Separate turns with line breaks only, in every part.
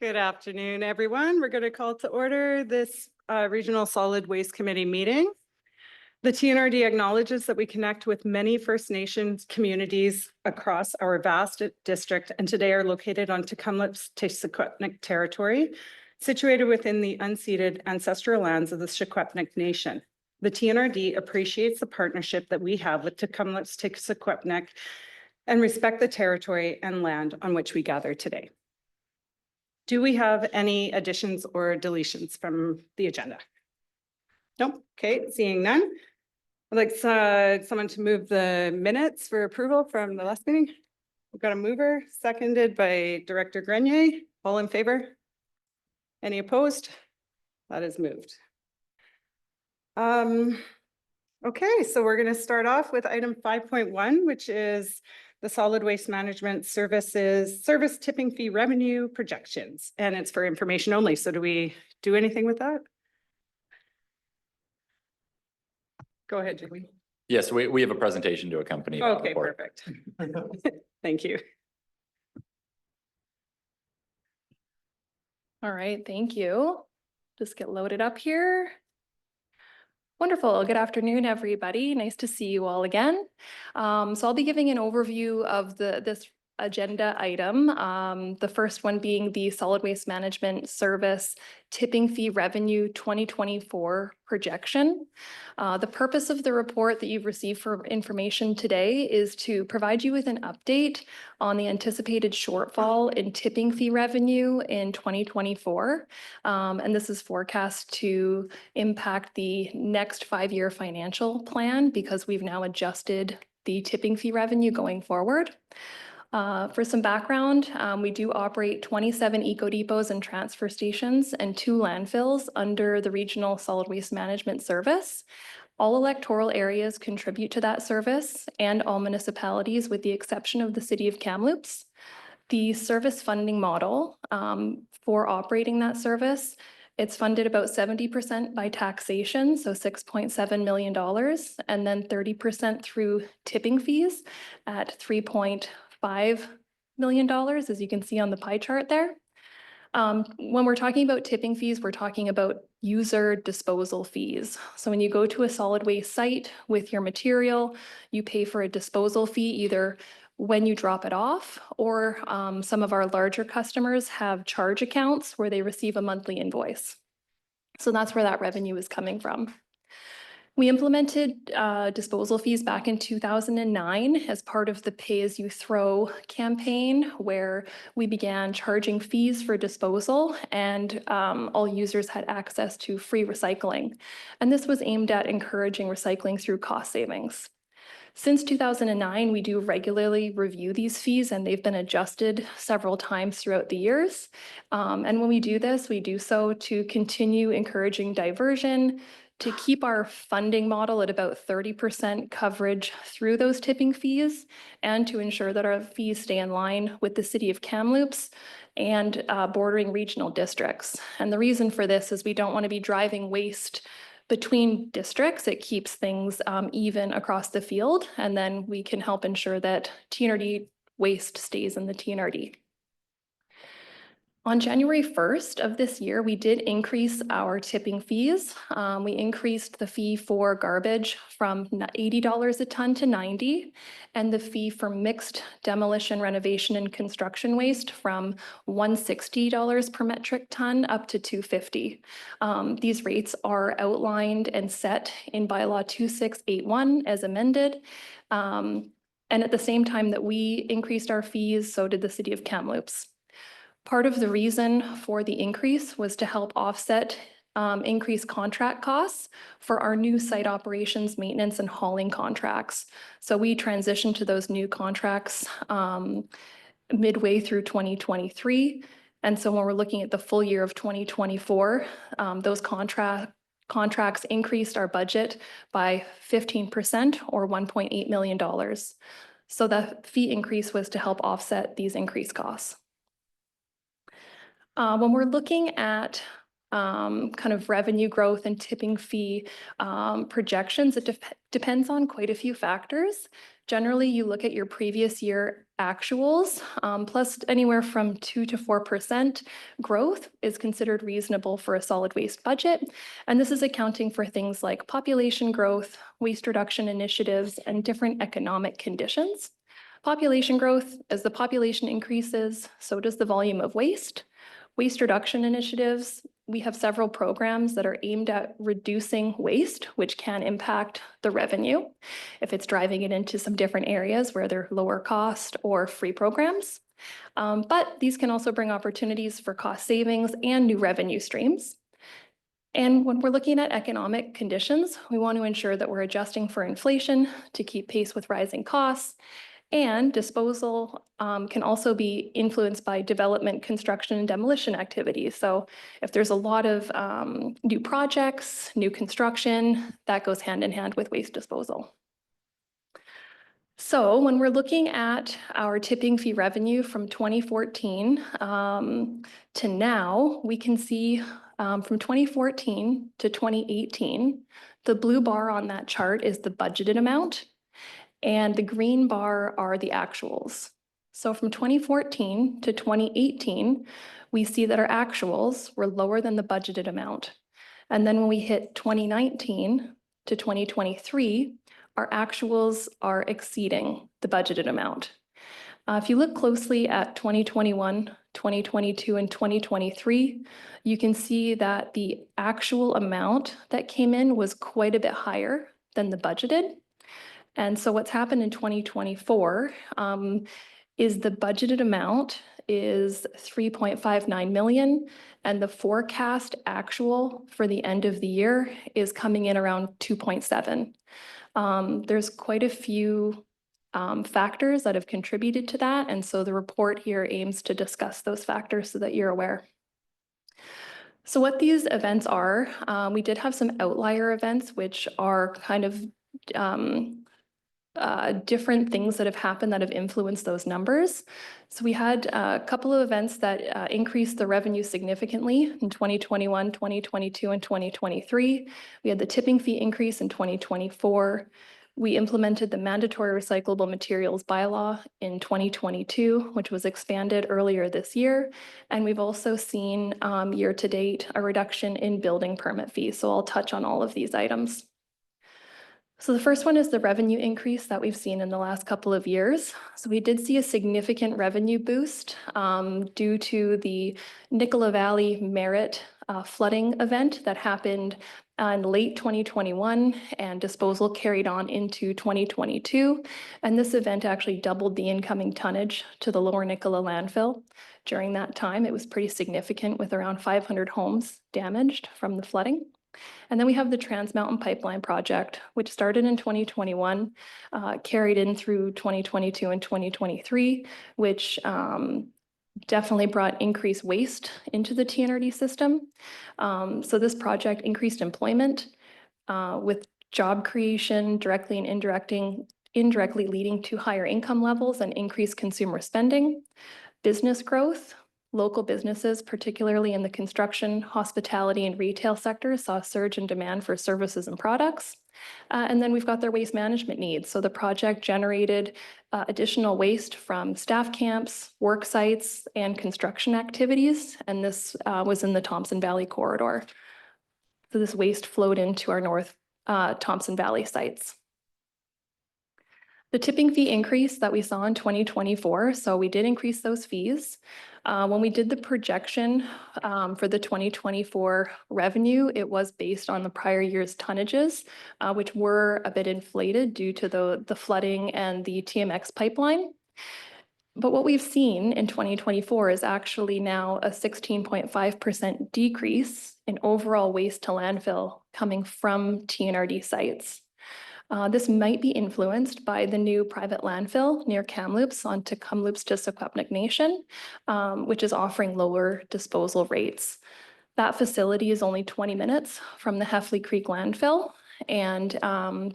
Good afternoon, everyone. We're going to call to order this Regional Solid Waste Committee meeting. The TNRD acknowledges that we connect with many First Nations communities across our vast district and today are located on Tecumseh-Secwepemc territory, situated within the unceded ancestral lands of the Secwepemc Nation. The TNRD appreciates the partnership that we have with Tecumseh-Secwepemc and respect the territory and land on which we gather today. Do we have any additions or deletions from the agenda? Nope. Okay, seeing none. I'd like someone to move the minutes for approval from the last meeting. We've got a mover, seconded by Director Grenier. All in favor? Any opposed? That is moved. Okay, so we're going to start off with item 5.1, which is the solid waste management service tipping fee revenue projections, and it's for information only. So do we do anything with that? Go ahead, Julie.
Yes, we have a presentation to accompany.
Okay, perfect. Thank you.
All right, thank you. Just get loaded up here. Wonderful. Good afternoon, everybody. Nice to see you all again. So I'll be giving an overview of this agenda item. The first one being the solid waste management service tipping fee revenue 2024 projection. The purpose of the report that you've received for information today is to provide you with an update on the anticipated shortfall in tipping fee revenue in 2024. And this is forecast to impact the next 5-year financial plan because we've now adjusted the tipping fee revenue going forward. For some background, we do operate 27 eco depots and transfer stations and 2 landfills under the Regional Solid Waste Management Service. All electoral areas contribute to that service and all municipalities with the exception of the City of Kamloops. The service funding model for operating that service, it's funded about 70% by taxation, so $6.7 million, and then 30% through tipping fees at $3.5 million, as you can see on the pie chart there. When we're talking about tipping fees, we're talking about user disposal fees. So when you go to a solid waste site with your material, you pay for a disposal fee either when you drop it off, or some of our larger customers have charge accounts where they receive a monthly invoice. So that's where that revenue is coming from. We implemented disposal fees back in 2009 as part of the Pay As You Throw campaign, where we began charging fees for disposal and all users had access to free recycling. And this was aimed at encouraging recycling through cost savings. Since 2009, we do regularly review these fees and they've been adjusted several times throughout the years. And when we do this, we do so to continue encouraging diversion, to keep our funding model at about 30% coverage through those tipping fees, and to ensure that our fees stay in line with the City of Kamloops and bordering regional districts. And the reason for this is we don't want to be driving waste between districts. It keeps things even across the field, and then we can help ensure that TNRD waste stays in the TNRD. On January 1st of this year, we did increase our tipping fees. We increased the fee for garbage from $80 a ton to $90, and the fee for mixed demolition, renovation, and construction waste from $160 per metric ton up to $250. These rates are outlined and set in bylaw 2681 as amended. And at the same time that we increased our fees, so did the City of Kamloops. Part of the reason for the increase was to help offset increased contract costs for our new site operations, maintenance, and hauling contracts. So we transitioned to those new contracts midway through 2023. And so when we're looking at the full year of 2024, those contracts increased our budget by 15% or $1.8 million. So the fee increase was to help offset these increased costs. When we're looking at kind of revenue growth and tipping fee projections, it depends on quite a few factors. Generally, you look at your previous year actuals, plus anywhere from 2 to 4% growth is considered reasonable for a solid waste budget. And this is accounting for things like population growth, waste reduction initiatives, and different economic conditions. Population growth, as the population increases, so does the volume of waste. Waste reduction initiatives, we have several programs that are aimed at reducing waste, which can impact the revenue if it's driving it into some different areas where they're lower cost or free programs. But these can also bring opportunities for cost savings and new revenue streams. And when we're looking at economic conditions, we want to ensure that we're adjusting for inflation to keep pace with rising costs. And disposal can also be influenced by development, construction, and demolition activities. So if there's a lot of new projects, new construction, that goes hand in hand with waste disposal. So when we're looking at our tipping fee revenue from 2014 to now, we can see from 2014 to 2018, the blue bar on that chart is the budgeted amount, and the green bar are the actuals. So from 2014 to 2018, we see that our actuals were lower than the budgeted amount. And then when we hit 2019 to 2023, our actuals are exceeding the budgeted amount. If you look closely at 2021, 2022, and 2023, you can see that the actual amount that came in was quite a bit higher than the budgeted. And so what's happened in 2024 is the budgeted amount is 3.59 million, and the forecast actual for the end of the year is coming in around 2.7. There's quite a few factors that have contributed to that, and so the report here aims to discuss those factors so that you're aware. So what these events are, we did have some outlier events, which are kind of different things that have happened that have influenced those numbers. So we had a couple of events that increased the revenue significantly in 2021, 2022, and 2023. We had the tipping fee increase in 2024. We implemented the mandatory recyclable materials bylaw in 2022, which was expanded earlier this year. And we've also seen year to date a reduction in building permit fees. So I'll touch on all of these items. So the first one is the revenue increase that we've seen in the last couple of years. So we did see a significant revenue boost due to the Nicola Valley Merit flooding event that happened in late 2021, and disposal carried on into 2022. And this event actually doubled the incoming tonnage to the Lower Nicola landfill. During that time, it was pretty significant, with around 500 homes damaged from the flooding. And then we have the Trans Mountain Pipeline project, which started in 2021, carried in through 2022 and 2023, which definitely brought increased waste into the TNRD system. So this project increased employment with job creation directly and indirectly leading to higher income levels and increased consumer spending. Business growth. Local businesses, particularly in the construction, hospitality, and retail sectors, saw a surge in demand for services and products. And then we've got their waste management needs. So the project generated additional waste from staff camps, work sites, and construction activities. And this was in the Thompson Valley corridor. So this waste flowed into our North Thompson Valley sites. The tipping fee increase that we saw in 2024, so we did increase those fees. When we did the projection for the 2024 revenue, it was based on the prior year's tonnages, which were a bit inflated due to the flooding and the TMX pipeline. But what we've seen in 2024 is actually now a 16.5% decrease in overall waste to landfill coming from TNRD sites. This might be influenced by the new private landfill near Kamloops onto Kamloops to Secwepemc Nation, which is offering lower disposal rates. That facility is only 20 minutes from the Heffley Creek landfill, and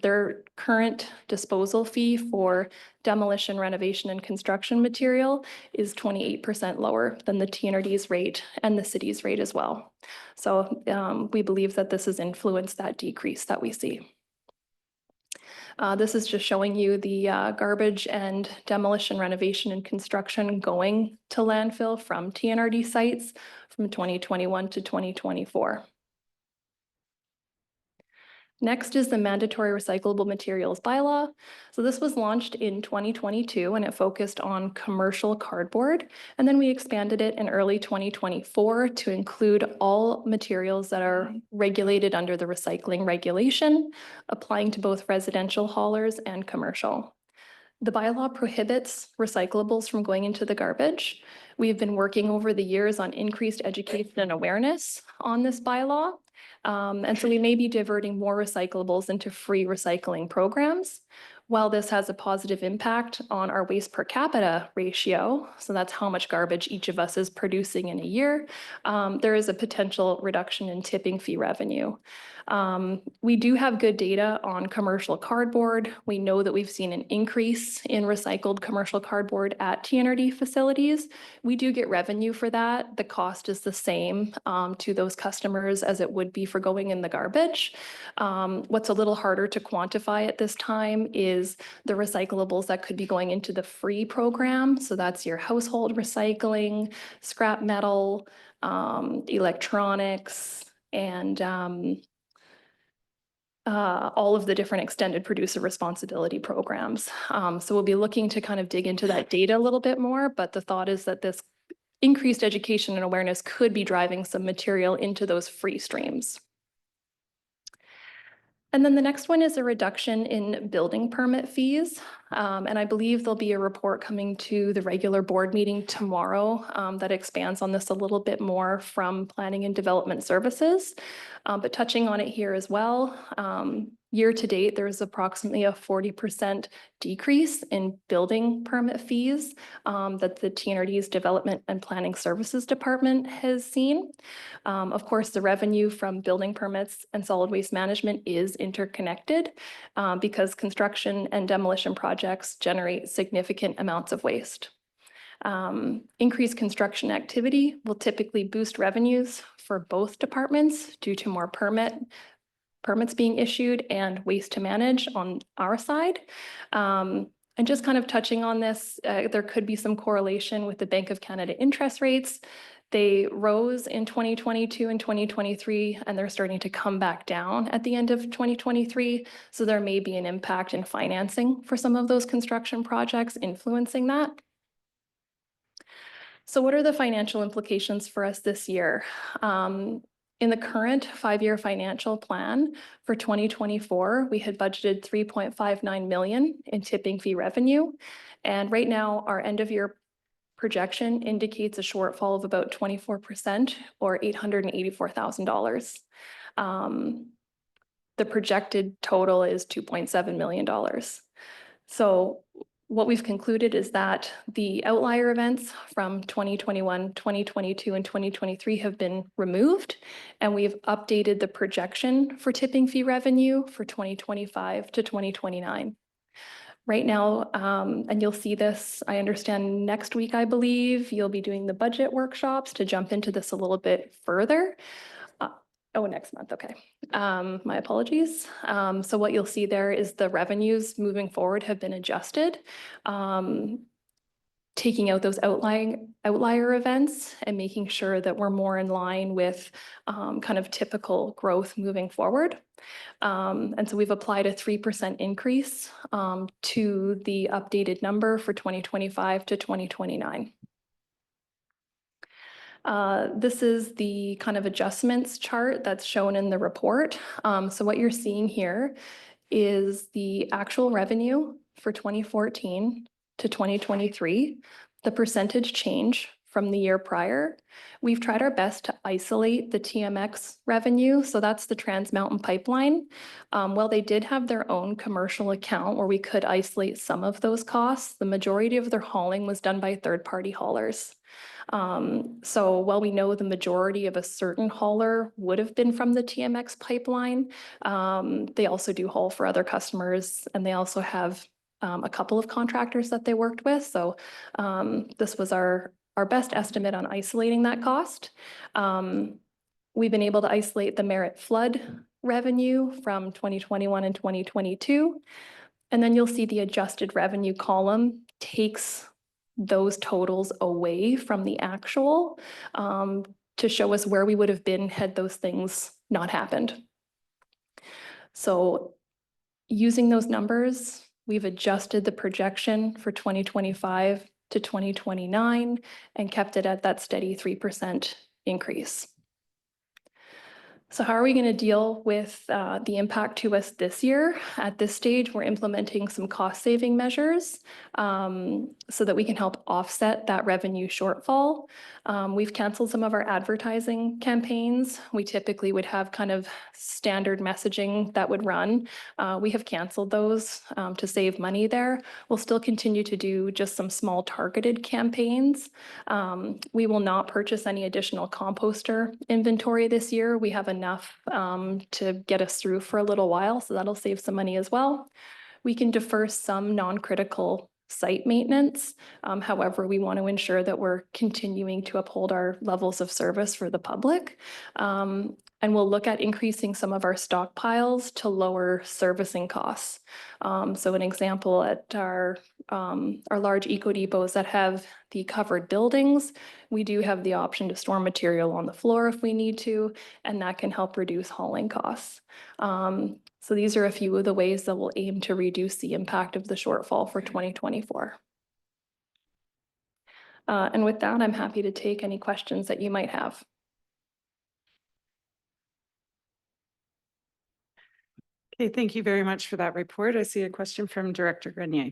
their current disposal fee for demolition, renovation, and construction material is 28% lower than the TNRD's rate and the city's rate as well. So we believe that this has influenced that decrease that we see. This is just showing you the garbage and demolition, renovation, and construction going to landfill from TNRD sites from 2021 to 2024. Next is the mandatory recyclable materials bylaw. So this was launched in 2022 and it focused on commercial cardboard. And then we expanded it in early 2024 to include all materials that are regulated under the recycling regulation, applying to both residential haulers and commercial. The bylaw prohibits recyclables from going into the garbage. We've been working over the years on increased education and awareness on this bylaw. And so we may be diverting more recyclables into free recycling programs. While this has a positive impact on our waste per capita ratio, so that's how much garbage each of us is producing in a year, there is a potential reduction in tipping fee revenue. We do have good data on commercial cardboard. We know that we've seen an increase in recycled commercial cardboard at TNRD facilities. We do get revenue for that. The cost is the same to those customers as it would be for going in the garbage. What's a little harder to quantify at this time is the recyclables that could be going into the free program. So that's your household recycling, scrap metal, electronics, and all of the different extended producer responsibility programs. So we'll be looking to kind of dig into that data a little bit more, but the thought is that this increased education and awareness could be driving some material into those free streams. And then the next one is a reduction in building permit fees. And I believe there'll be a report coming to the regular board meeting tomorrow that expands on this a little bit more from Planning and Development Services. But touching on it here as well, year to date, there's approximately a 40% decrease in building permit fees that the TNRD's Development and Planning Services Department has seen. Of course, the revenue from building permits and solid waste management is interconnected because construction and demolition projects generate significant amounts of waste. Increased construction activity will typically boost revenues for both departments due to more permits being issued and waste to manage on our side. And just kind of touching on this, there could be some correlation with the Bank of Canada interest rates. They rose in 2022 and 2023, and they're starting to come back down at the end of 2023. So there may be an impact in financing for some of those construction projects influencing that. So what are the financial implications for us this year? In the current 5-year financial plan for 2024, we had budgeted $3.59 million in tipping fee revenue. And right now, our end of year projection indicates a shortfall of about 24% or $884,000. The projected total is $2.7 million. So what we've concluded is that the outlier events from 2021, 2022, and 2023 have been removed, and we've updated the projection for tipping fee revenue for 2025 to 2029. Right now, and you'll see this, I understand next week, I believe, you'll be doing the budget workshops to jump into this a little bit further. Next month, okay. My apologies. So what you'll see there is the revenues moving forward have been adjusted, taking out those outlier events and making sure that we're more in line with kind of typical growth moving forward. And so we've applied a 3% increase to the updated number for 2025 to 2029. This is the kind of adjustments chart that's shown in the report. So what you're seeing here is the actual revenue for 2014 to 2023, the percentage change from the year prior. We've tried our best to isolate the TMX revenue. So that's the Trans Mountain Pipeline. While they did have their own commercial account where we could isolate some of those costs, the majority of their hauling was done by third-party haulers. So while we know the majority of a certain hauler would have been from the TMX pipeline, they also do haul for other customers, and they also have a couple of contractors that they worked with. So this was our best estimate on isolating that cost. We've been able to isolate the Merritt flood revenue from 2021 and 2022. And then you'll see the adjusted revenue column takes those totals away from the actual to show us where we would have been had those things not happened. So using those numbers, we've adjusted the projection for 2025 to 2029 and kept it at that steady 3% increase. So how are we going to deal with the impact to us this year? At this stage, we're implementing some cost-saving measures so that we can help offset that revenue shortfall. We've canceled some of our advertising campaigns. We typically would have kind of standard messaging that would run. We have canceled those to save money there. We'll still continue to do just some small targeted campaigns. We will not purchase any additional composter inventory this year. We have enough to get us through for a little while, so that'll save some money as well. We can defer some non-critical site maintenance. However, we want to ensure that we're continuing to uphold our levels of service for the public. And we'll look at increasing some of our stockpiles to lower servicing costs. So an example at our large eco depots that have the covered buildings, we do have the option to store material on the floor if we need to, and that can help reduce hauling costs. So these are a few of the ways that we'll aim to reduce the impact of the shortfall for 2024. And with that, I'm happy to take any questions that you might have.
Okay, thank you very much for that report. I see a question from Director Grenier.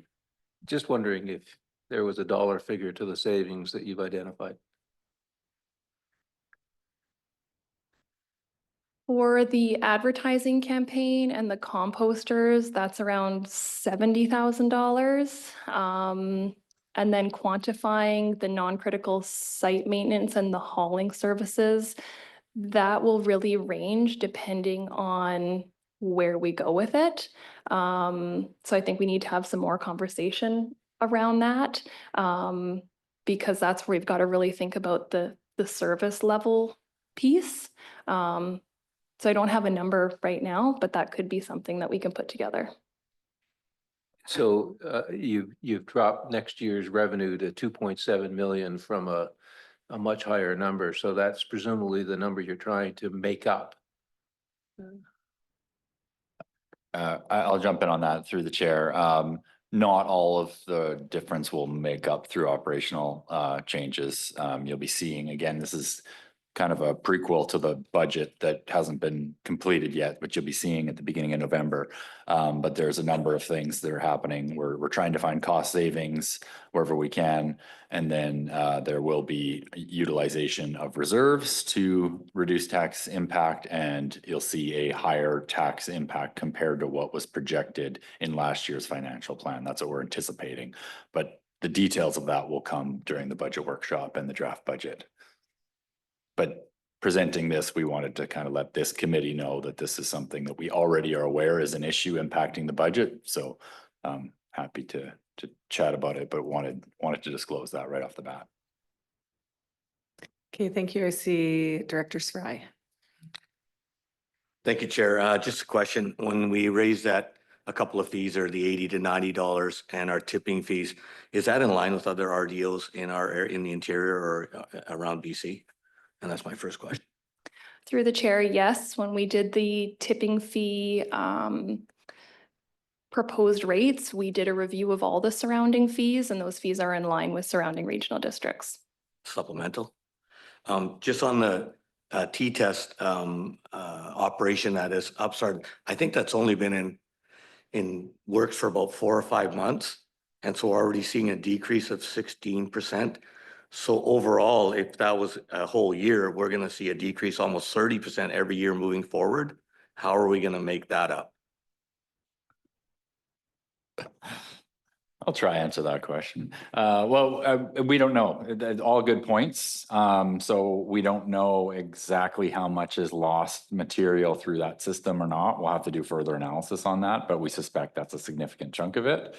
Just wondering if there was a dollar figure to the savings that you've identified.
For the advertising campaign and the composters, that's around $70,000. And then quantifying the non-critical site maintenance and the hauling services, that will really range depending on where we go with it. So I think we need to have some more conversation around that because that's where we've got to really think about the service level piece. So I don't have a number right now, but that could be something that we can put together.
So you've dropped next year's revenue to 2.7 million from a much higher number. So that's presumably the number you're trying to make up.
I'll jump in on that through the chair. Not all of the difference will make up through operational changes. You'll be seeing, again, this is kind of a prequel to the budget that hasn't been completed yet, but you'll be seeing at the beginning of November. But there's a number of things that are happening. We're trying to find cost savings wherever we can. And then there will be utilization of reserves to reduce tax impact. And you'll see a higher tax impact compared to what was projected in last year's financial plan. That's what we're anticipating. But the details of that will come during the budget workshop and the draft budget. But presenting this, we wanted to kind of let this committee know that this is something that we already are aware is an issue impacting the budget. So happy to chat about it, but wanted to disclose that right off the bat.
Okay, thank you. I see Director Spry.
Thank you, Chair. Just a question. When we raised that, a couple of fees are the $80 to $90 and our tipping fees, is that in line with other RDOs in the interior or around BC? And that's my first question.
Through the chair, yes. When we did the tipping fee proposed rates, we did a review of all the surrounding fees, and those fees are in line with surrounding regional districts.
Supplemental. Just on the T-test operation that is upstart, I think that's only been in works for about 4 or 5 months. And so we're already seeing a decrease of 16%. So overall, if that was a whole year, we're going to see a decrease almost 30% every year moving forward. How are we going to make that up?
I'll try answer that question. We don't know. All good points. So we don't know exactly how much is lost material through that system or not. We'll have to do further analysis on that, but we suspect that's a significant chunk of it.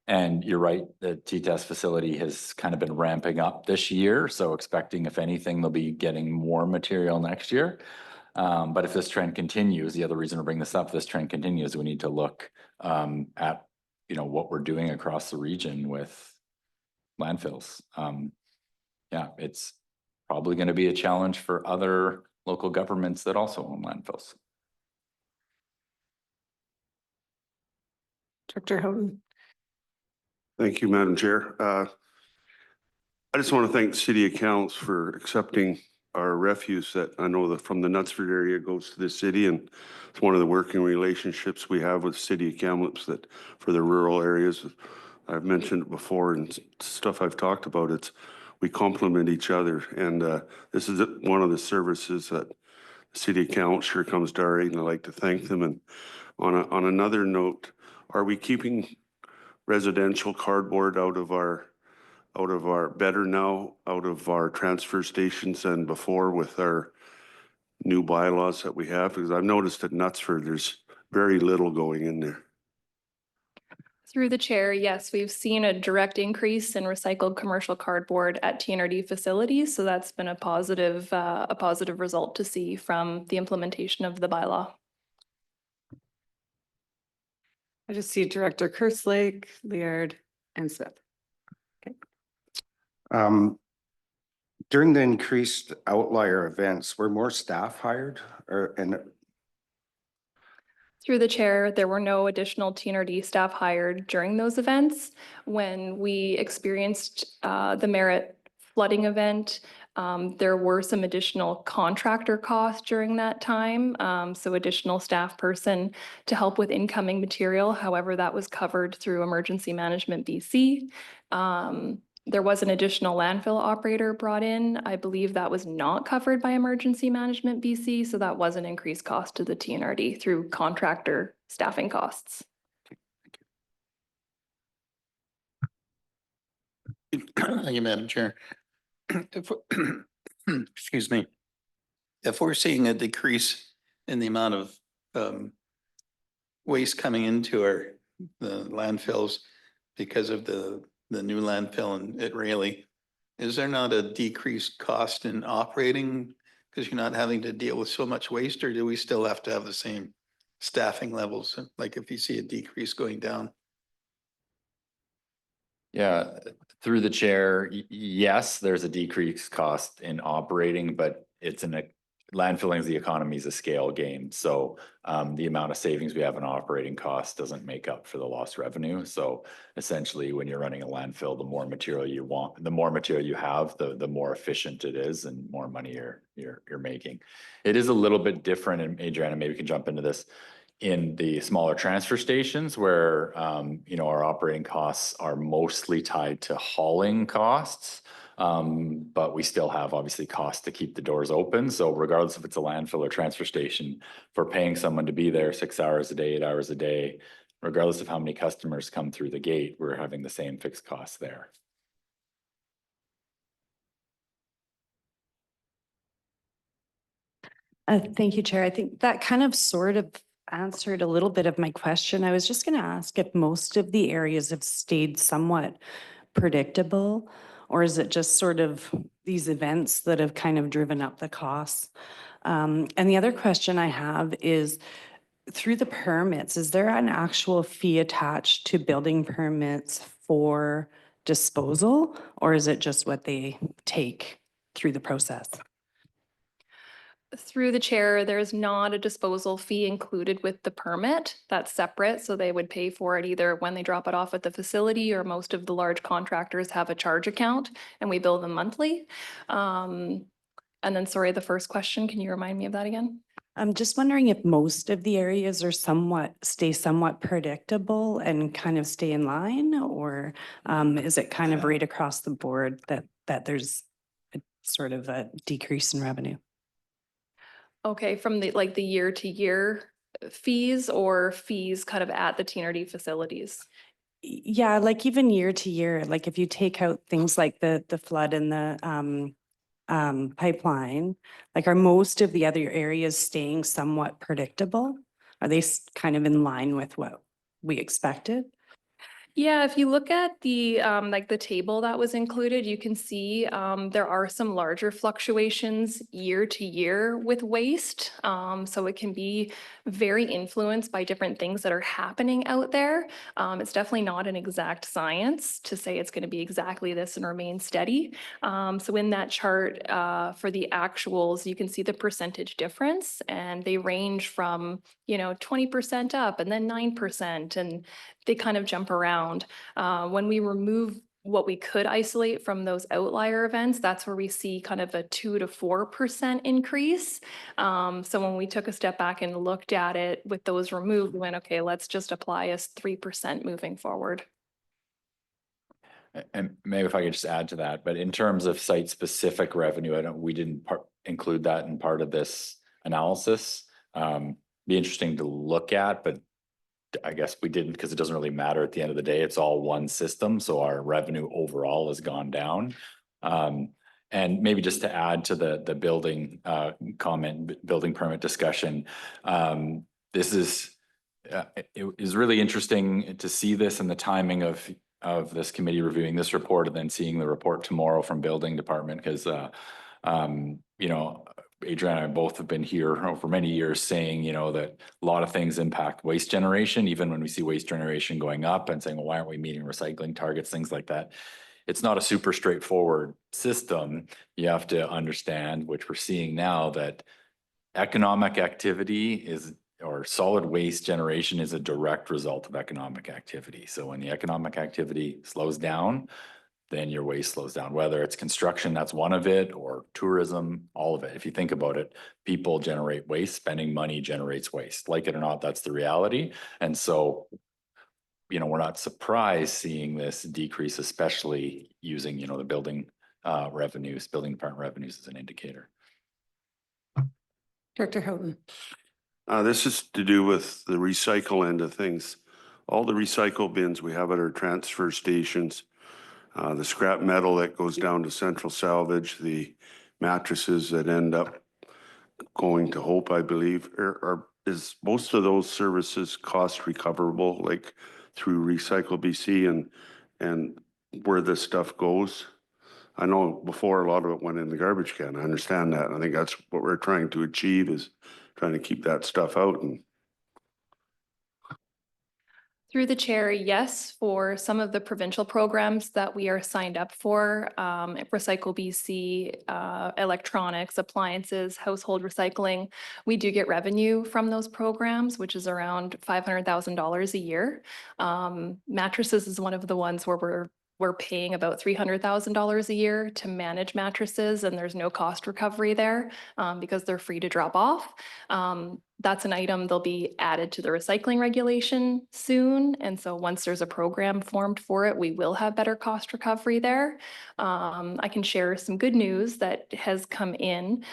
And you're right, the T-test facility has kind of been ramping up this year. So expecting, if anything, they'll be getting more material next year. But if this trend continues, the other reason to bring this up, if this trend continues, we need to look at what we're doing across the region with landfills. Yeah, it's probably going to be a challenge for other local governments that also own landfills.
Director Houghton.
Thank you, Madam Chair. I just want to thank City Accounts for accepting our refuse that I know that from the Knutsford area goes to the city, and it's one of the working relationships we have with City of Kamloops that for the rural areas. I've mentioned it before and stuff I've talked about. We complement each other, and this is one of the services that City Accounts sure comes to our aid, and I'd like to thank them. And on another note, are we keeping residential cardboard out of our better now, out of our transfer stations than before with our new bylaws that we have? Because I've noticed at Knutsford, there's very little going in there.
Through the chair, yes, we've seen a direct increase in recycled commercial cardboard at TNRD facilities. So that's been a positive result to see from the implementation of the bylaw.
I just see Director Kerslake, Liard, and Smith.
During the increased outlier events, were more staff hired
Through the chair, there were no additional TNRD staff hired during those events. When we experienced the Merritt flooding event, there were some additional contractor costs during that time. So additional staff person to help with incoming material. However, that was covered through Emergency Management BC. There was an additional landfill operator brought in. I believe that was not covered by Emergency Management BC, so that was an increased cost to the TNRD through contractor staffing costs.
Thank you, Madam Chair. Excuse me. If we're seeing a decrease in the amount of waste coming into the landfills because of the new landfill at Rayleigh, is there not a decreased cost in operating because you're not having to deal with so much waste, or do we still have to have the same staffing levels? Like if you see a decrease going down?
Yeah, through the chair, yes, there's a decreased cost in operating, but landfilling is the economy is a scale game. So the amount of savings we have in operating costs doesn't make up for the lost revenue. So essentially, when you're running a landfill, the more material you want, the more material you have, the more efficient it is, and more money you're making. It is a little bit different, and Adriana, maybe you can jump into this, in the smaller transfer stations where our operating costs are mostly tied to hauling costs. But we still have obviously costs to keep the doors open. So regardless if it's a landfill or transfer station, for paying someone to be there 6 hours a day, 8 hours a day, regardless of how many customers come through the gate, we're having the same fixed costs there.
Thank you, Chair. I think that kind of sort of answered a little bit of my question. I was just going to ask if most of the areas have stayed somewhat predictable, or is it just sort of these events that have kind of driven up the costs? And the other question I have is, through the permits, is there an actual fee attached to building permits for disposal, or is it just what they take through the process?
Through the chair, there's not a disposal fee included with the permit. That's separate, so they would pay for it either when they drop it off at the facility, or most of the large contractors have a charge account and we bill them monthly. And then, sorry, the first question, can you remind me of that again?
I'm just wondering if most of the areas are stay somewhat predictable and kind of stay in line, or is it kind of right across the board that there's a sort of a decrease in revenue?
Okay, from the year to year fees, or fees kind of at the TNRD facilities?
Yeah, like even year to year, like if you take out things like the flood and the pipeline, like are most of the other areas staying somewhat predictable? Are they kind of in line with what we expected?
Yeah, if you look at the like the table that was included, you can see there are some larger fluctuations year to year with waste. So it can be very influenced by different things that are happening out there. It's definitely not an exact science to say it's going to be exactly this and remain steady. So in that chart for the actuals, you can see the percentage difference, and they range from 20% up and then 9%, and they kind of jump around. When we remove what we could isolate from those outlier events, that's where we see kind of a 2 to 4% increase. So when we took a step back and looked at it with those removed, we went, okay, let's just apply as 3% moving forward.
And maybe if I could just add to that, but in terms of site-specific revenue, we didn't include that in part of this analysis. Be interesting to look at, but I guess we didn't because it doesn't really matter at the end of the day. It's all one system, so our revenue overall has gone down. And maybe just to add to the building building permit discussion, this is it is really interesting to see this and the timing of this committee reviewing this report and then seeing the report tomorrow from building department, because Adrian and I both have been here for many years saying, that a lot of things impact waste generation, even when we see waste generation going up and saying, well, why aren't we meeting recycling targets, things like that. It's not a super straightforward system. You have to understand, which we're seeing now, that economic activity or solid waste generation is a direct result of economic activity. So when the economic activity slows down, then your waste slows down, whether it's construction, that's one of it, or tourism, all of it. If you think about it, people generate waste, spending money generates waste. Like it or not, that's the reality. And so, we're not surprised seeing this decrease, especially using, the building revenues, building department revenues as an indicator.
Director Houghton.
This is to do with the recycle end of things. All the recycle bins we have at our transfer stations, the scrap metal that goes down to central salvage, the mattresses that end up going to Hope, I believe, is most of those services cost recoverable, like through Recycle BC and where this stuff goes? I know before a lot of it went in the garbage can. I understand that. I think that's what we're trying to achieve, is trying to keep that stuff out. And
Through the chair, yes, for some of the provincial programs that we are signed up for, Recycle BC, electronics, appliances, household recycling, we do get revenue from those programs, which is around $500,000 a year. Mattresses is one of the ones where we're paying about $300,000 a year to manage mattresses, and there's no cost recovery there because they're free to drop off. That's an item they'll be added to the recycling regulation soon. And so once there's a program formed for it, we will have better cost recovery there. I can share some good news that has come in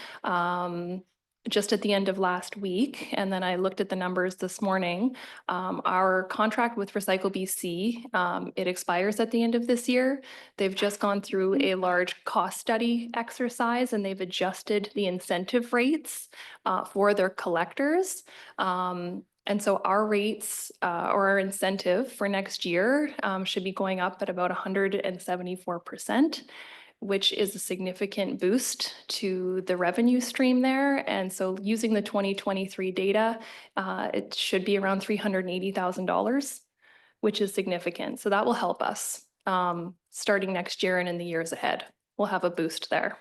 just at the end of last week. And then I looked at the numbers this morning. Our contract with Recycle BC, it expires at the end of this year. They've just gone through a large cost study exercise, and they've adjusted the incentive rates for their collectors. And so our rates or our incentive for next year should be going up at about 174%. Which is a significant boost to the revenue stream there. And so using the 2023 data, it should be around $380,000, which is significant. So that will help us starting next year and in the years ahead. We'll have a boost there.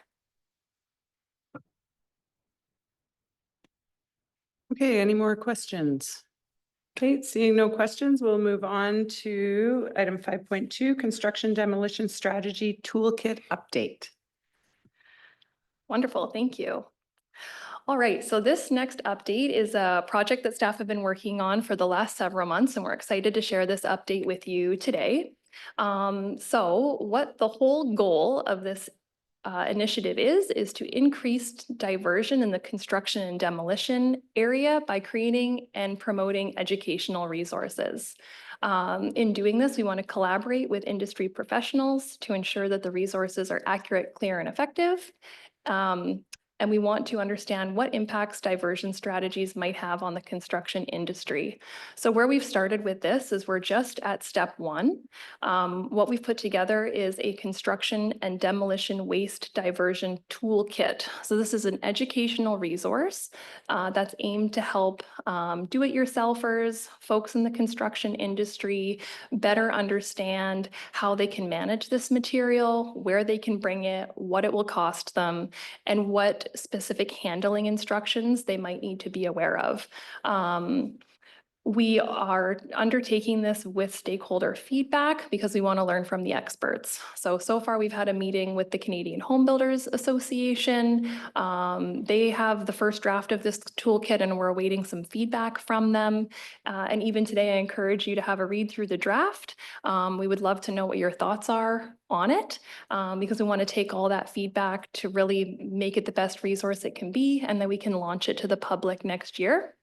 Okay, any more questions? Okay, seeing no questions, we'll move on to item 5.2, construction demolition strategy toolkit update.
Wonderful, thank you. All right, so this next update is a project that staff have been working on for the last several months, and we're excited to share this update with you today. So what the whole goal of this initiative is to increase diversion in the construction and demolition area by creating and promoting educational resources. In doing this, we want to collaborate with industry professionals to ensure that the resources are accurate, clear, and effective. And we want to understand what impacts diversion strategies might have on the construction industry. So where we've started with this is we're just at step 1. What we've put together is a construction and demolition waste diversion toolkit. So this is an educational resource that's aimed to help do-it-yourselfers, folks in the construction industry, better understand how they can manage this material, where they can bring it, what it will cost them, and what specific handling instructions they might need to be aware of. We are undertaking this with stakeholder feedback because we want to learn from the experts. So far we've had a meeting with the Canadian Home Builders Association. They have the first draft of this toolkit and we're awaiting some feedback from them. And even today, I encourage you to have a read through the draft. We would love to know what your thoughts are on it because we want to take all that feedback to really make it the best resource it can be, and then we can launch it to the public next year.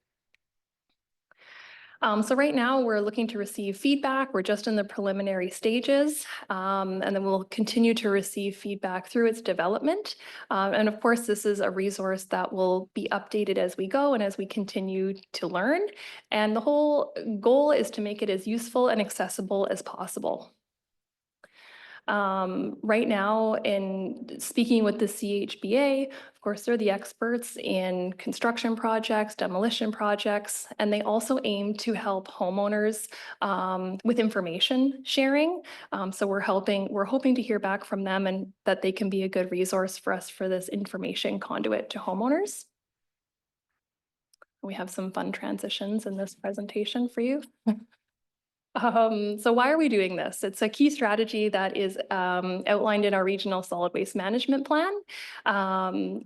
So right now we're looking to receive feedback. We're just in the preliminary stages, and then we'll continue to receive feedback through its development. And of course, this is a resource that will be updated as we go and as we continue to learn. And the whole goal is to make it as useful and accessible as possible. Right now, in speaking with the CHBA, of course, they're the experts in construction projects, demolition projects, and they also aim to help homeowners with information sharing. So we're hoping to hear back from them and that they can be a good resource for us for this information conduit to homeowners. We have some fun transitions in this presentation for you. So why are we doing this? It's a key strategy that is outlined in our regional solid waste management plan.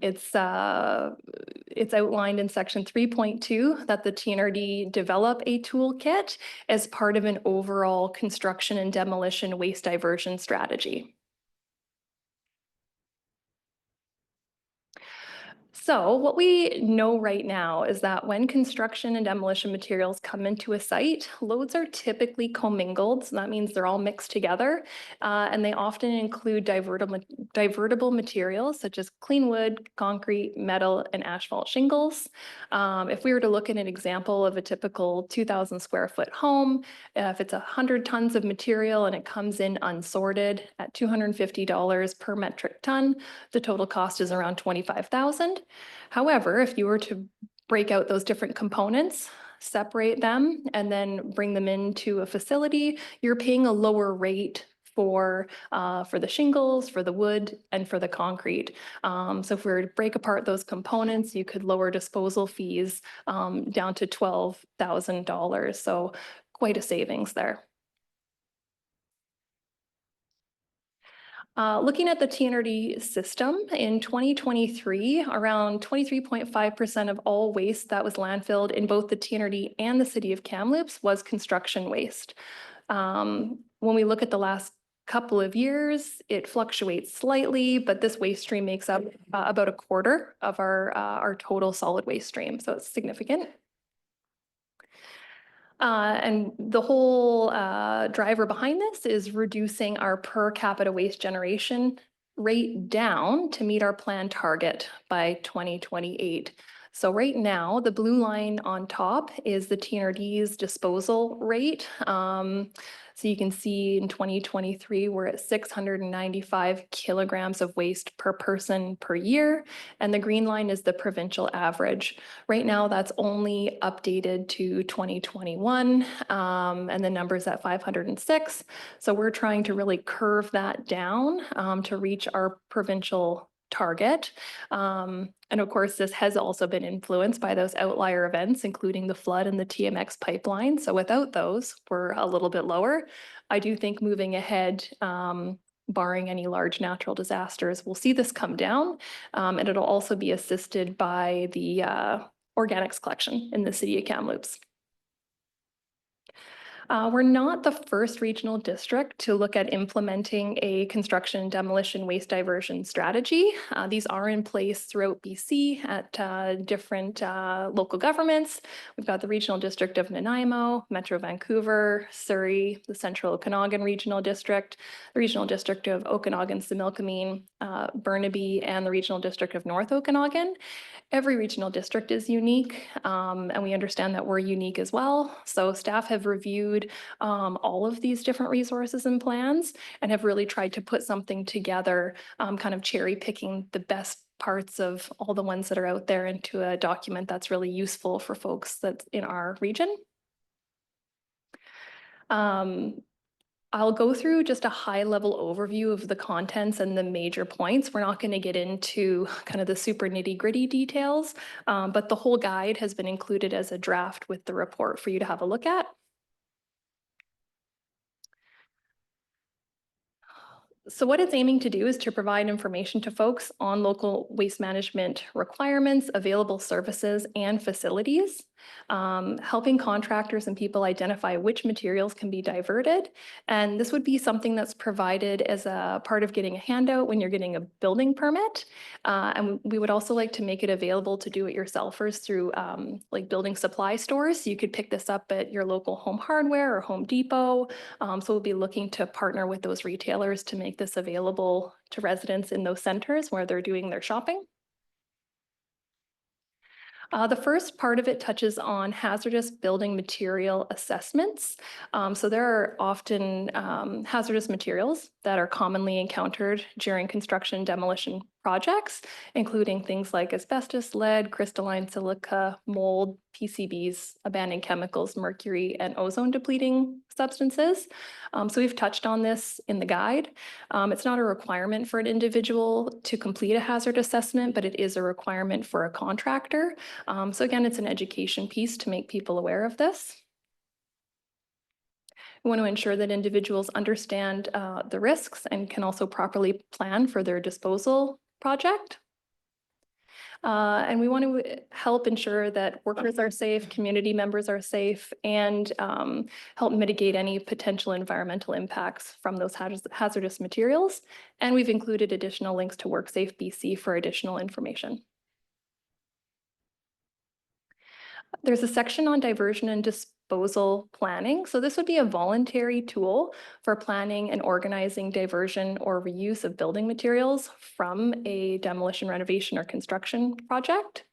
It's outlined in section 3.2 that the TNRD develop a toolkit as part of an overall construction and demolition waste diversion strategy. So what we know right now is that when construction and demolition materials come into a site, loads are typically commingled. So that means they're all mixed together. And they often include divertible materials such as clean wood, concrete, metal, and asphalt shingles. If we were to look at an example of a typical 2,000 square foot home, if it's 100 tons of material and it comes in unsorted at $250 per metric ton, the total cost is around $25,000. However, if you were to break out those different components, separate them, and then bring them into a facility, you're paying a lower rate for the shingles, for the wood, and for the concrete. So if we were to break apart those components, you could lower disposal fees down to $12,000. So quite a savings there. Looking at the TNRD system, in 2023, around 23.5% of all waste that was landfilled in both the TNRD and the city of Kamloops was construction waste. When we look at the last couple of years, it fluctuates slightly, but this waste stream makes up about a quarter of our total solid waste stream, so it's significant. And the whole driver behind this is reducing our per capita waste generation rate down to meet our planned target by 2028. So right now, the blue line on top is the TNRD's disposal rate. So you can see in 2023, we're at 695 kilograms of waste per person per year. And the green line is the provincial average. Right now, that's only updated to 2021, and the number's at 506. So we're trying to really curve that down to reach our provincial target. And of course, this has also been influenced by those outlier events, including the flood and the TMX pipeline. So without those, we're a little bit lower. I do think moving ahead, barring any large natural disasters, we'll see this come down. And it'll also be assisted by the organics collection in the city of Kamloops. We're not the first regional district to look at implementing a construction, demolition, waste diversion strategy. These are in place throughout BC at different local governments. We've got the Regional District of Nanaimo, Metro Vancouver, Surrey, the Central Okanagan Regional District, the Regional District of Okanagan-Similkameen, Burnaby, and the Regional District of North Okanagan. Every regional district is unique, and we understand that we're unique as well. So staff have reviewed all of these different resources and plans and have really tried to put something together, kind of cherry picking the best parts of all the ones that are out there into a document that's really useful for folks that's in our region. I'll go through just a high-level overview of the contents and the major points. We're not going to get into kind of the super nitty-gritty details, but the whole guide has been included as a draft with the report for you to have a look at. So what it's aiming to do is to provide information to folks on local waste management requirements, available services, and facilities, helping contractors and people identify which materials can be diverted. And this would be something that's provided as a part of getting a handout when you're getting a building permit. And we would also like to make it available to do-it-yourselfers through like building supply stores. So you could pick this up at your local Home Hardware or Home Depot. So we'll be looking to partner with those retailers to make this available to residents in those centers where they're doing their shopping. The first part of it touches on hazardous building material assessments. So there are often hazardous materials that are commonly encountered during construction demolition projects, including things like asbestos, lead, crystalline silica, mold, PCBs, abandoned chemicals, mercury, and ozone depleting substances. So we've touched on this in the guide. It's not a requirement for an individual to complete a hazard assessment, but it is a requirement for a contractor. So again, it's an education piece to make people aware of this. We want to ensure that individuals understand the risks and can also properly plan for their disposal project. And we want to help ensure that workers are safe, community members are safe, and help mitigate any potential environmental impacts from those hazardous materials. And we've included additional links to WorkSafe BC for additional information. There's a section on diversion and disposal planning. So this would be a voluntary tool for planning and organizing diversion or reuse of building materials from a demolition, renovation, or construction project.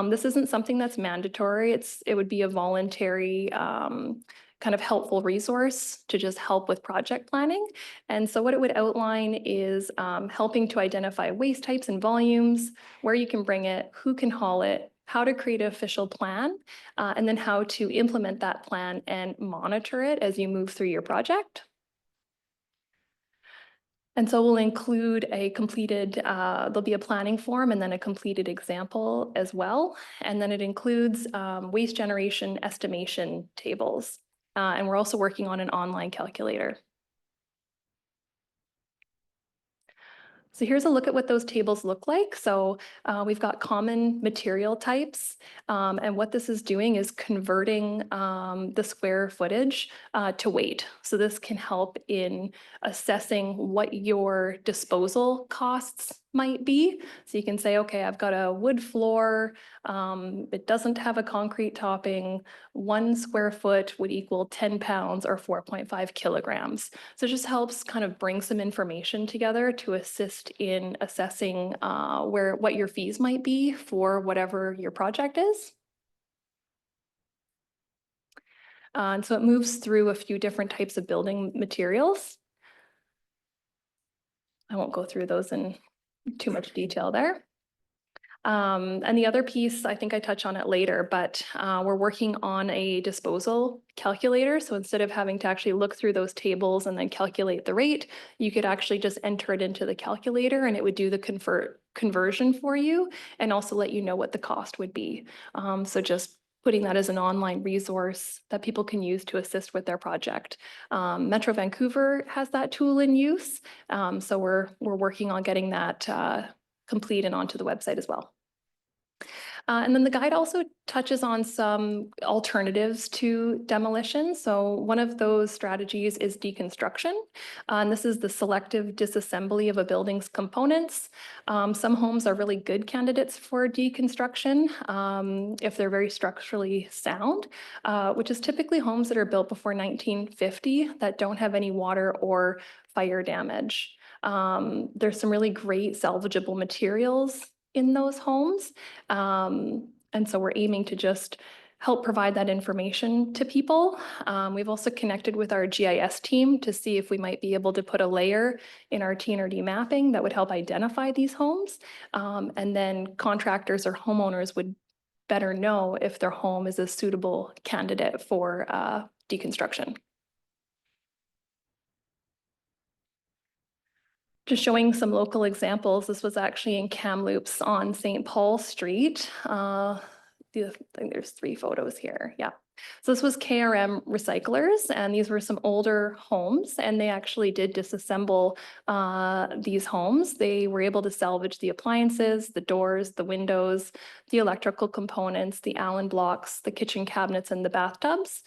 This isn't something that's mandatory. It would be a voluntary kind of helpful resource to just help with project planning. And so what it would outline is helping to identify waste types and volumes, where you can bring it, who can haul it, how to create an official plan, and then how to implement that plan and monitor it as you move through your project. And so we'll include a completed, there'll be a planning form and then a completed example as well. And then it includes waste generation estimation tables. And we're also working on an online calculator. So here's a look at what those tables look like. So we've got common material types, and what this is doing is converting the square footage to weight. So this can help in assessing what your disposal costs might be. So you can say, okay, I've got a wood floor, it doesn't have a concrete topping, 1 square foot would equal 10 pounds or 4.5 kilograms. So it just helps kind of bring some information together to assist in assessing what your fees might be for whatever your project is. And so it moves through a few different types of building materials. I won't go through those in too much detail there. And the other piece, I think I touch on it later, but we're working on a disposal calculator. So instead of having to actually look through those tables and then calculate the rate, you could actually just enter it into the calculator and it would do the conversion for you and also let you know what the cost would be. So just putting that as an online resource that people can use to assist with their project. Metro Vancouver has that tool in use. So we're working on getting that complete and onto the website as well. And then the guide also touches on some alternatives to demolition. So one of those strategies is deconstruction. And this is the selective disassembly of a building's components. Some homes are really good candidates for deconstruction if they're very structurally sound, which is typically homes that are built before 1950 that don't have any water or fire damage. There's some really great salvageable materials in those homes. And so we're aiming to just help provide that information to people. We've also connected with our GIS team to see if we might be able to put a layer in our TNRD mapping that would help identify these homes. And then contractors or homeowners would better know if their home is a suitable candidate for deconstruction. Just showing some local examples. This was actually in Kamloops on St. Paul Street. I think there's 3 photos here. Yeah. So this was KRM Recyclers, and these were some older homes, and they actually did disassemble these homes. They were able to salvage the appliances, the doors, the windows, the electrical components, the Allen blocks, the kitchen cabinets, and the bathtubs.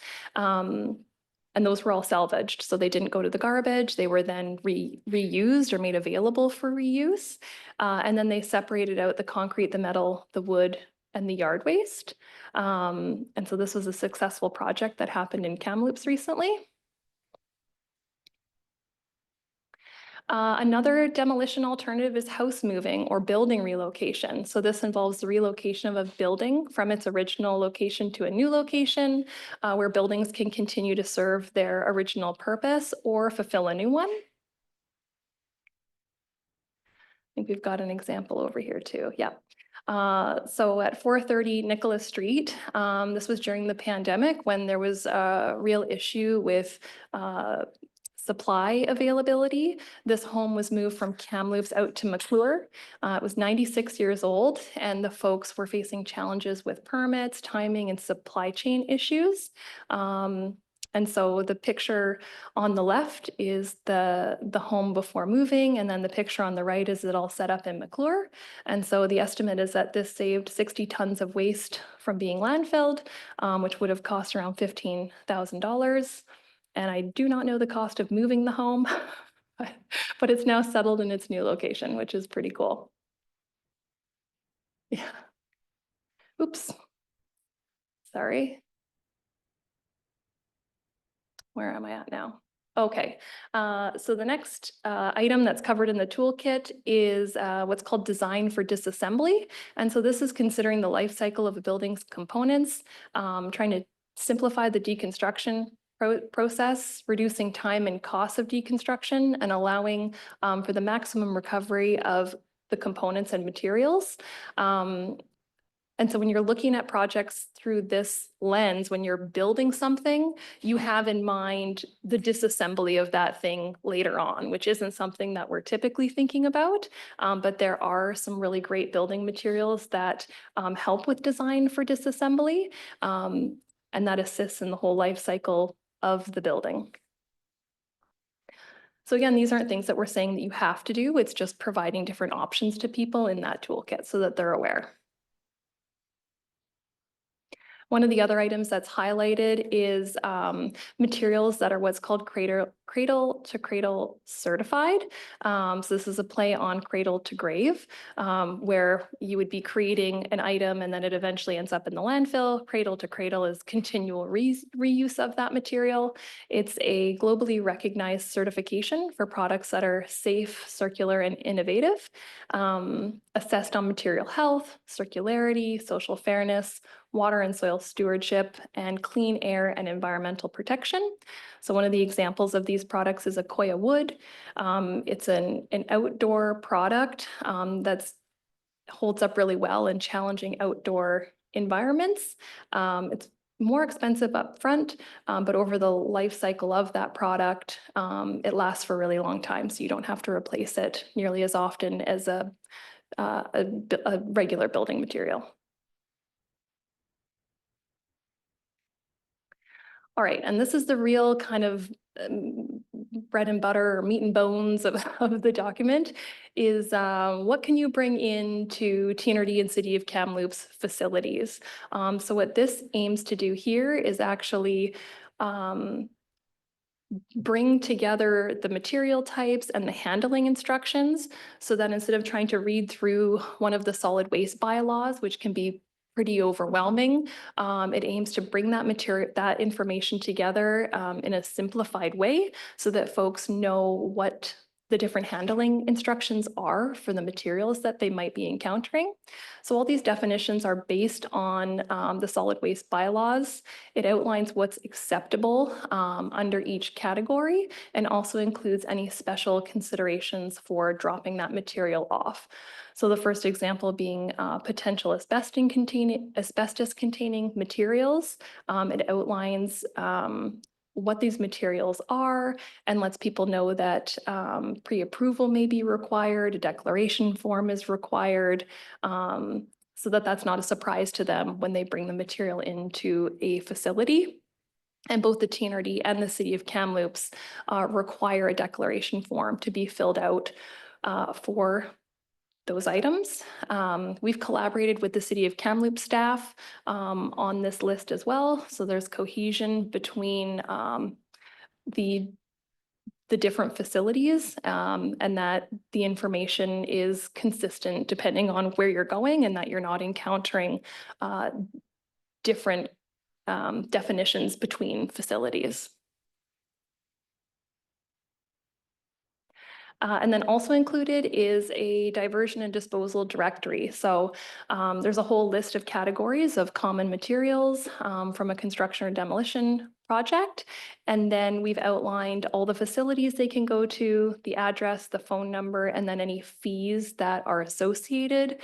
And those were all salvaged. So they didn't go to the garbage. They were then reused or made available for reuse. And then they separated out the concrete, the metal, the wood, and the yard waste. And so this was a successful project that happened in Kamloops recently. Another demolition alternative is house moving or building relocation. So this involves the relocation of a building from its original location to a new location where buildings can continue to serve their original purpose or fulfill a new one. I think we've got an example over here too. Yeah. So at 430 Nicola Street, this was during the pandemic when there was a real issue with supply availability. This home was moved from Kamloops out to McClure. It was 96 years old, and the folks were facing challenges with permits, timing, and supply chain issues. And so the picture on the left is the home before moving, and then the picture on the right is it all set up in McClure. And so the estimate is that this saved 60 tons of waste from being landfilled, which would have cost around $15,000. And I do not know the cost of moving the home, but it's now settled in its new location, which is pretty cool. Yeah. Oops. Sorry. Where am I at now? Okay, so the next item that's covered in the toolkit is what's called design for disassembly. And so this is considering the life cycle of a building's components, trying to simplify the deconstruction process, reducing time and cost of deconstruction, and allowing for the maximum recovery of the components and materials. And so when you're looking at projects through this lens, when you're building something, you have in mind the disassembly of that thing later on, which isn't something that we're typically thinking about. But there are some really great building materials that help with design for disassembly, and that assists in the whole life cycle of the building. So again, these aren't things that we're saying that you have to do. It's just providing different options to people in that toolkit so that they're aware. One of the other items that's highlighted is materials that are what's called cradle to cradle certified. So this is a play on cradle to grave, where you would be creating an item and then it eventually ends up in the landfill. Cradle to cradle is continual reuse of that material. It's a globally recognized certification for products that are safe, circular, and innovative, assessed on material health, circularity, social fairness, water and soil stewardship, and clean air and environmental protection. So one of the examples of these products is Akoya wood. It's an outdoor product that holds up really well in challenging outdoor environments. It's more expensive up front, but over the life cycle of that product, it lasts for a really long time. So you don't have to replace it nearly as often as a regular building material. All right, and this is the real kind of bread and butter or meat and bones of, of the document is what can you bring into TNRD and City of Kamloops facilities? So what this aims to do here is actually bring together the material types and the handling instructions so that instead of trying to read through one of the solid waste bylaws, which can be pretty overwhelming, it aims to bring that material, that information together in a simplified way so that folks know what the different handling instructions are for the materials that they might be encountering. So all these definitions are based on the solid waste bylaws. It outlines what's acceptable under each category and also includes any special considerations for dropping that material off. So the first example being potential asbestos containing materials. It outlines what these materials are and lets people know that pre-approval may be required, a declaration form is required, so that that's not a surprise to them when they bring the material into a facility. And both the TNRD and the City of Kamloops require a declaration form to be filled out for those items. We've collaborated with the City of Kamloops staff on this list as well. So there's cohesion between the different facilities and that the information is consistent depending on where you're going and that you're not encountering different definitions between facilities. And then also included is a diversion and disposal directory. So there's a whole list of categories of common materials from a construction or demolition project. And then we've outlined all the facilities they can go to, the address, the phone number, and then any fees that are associated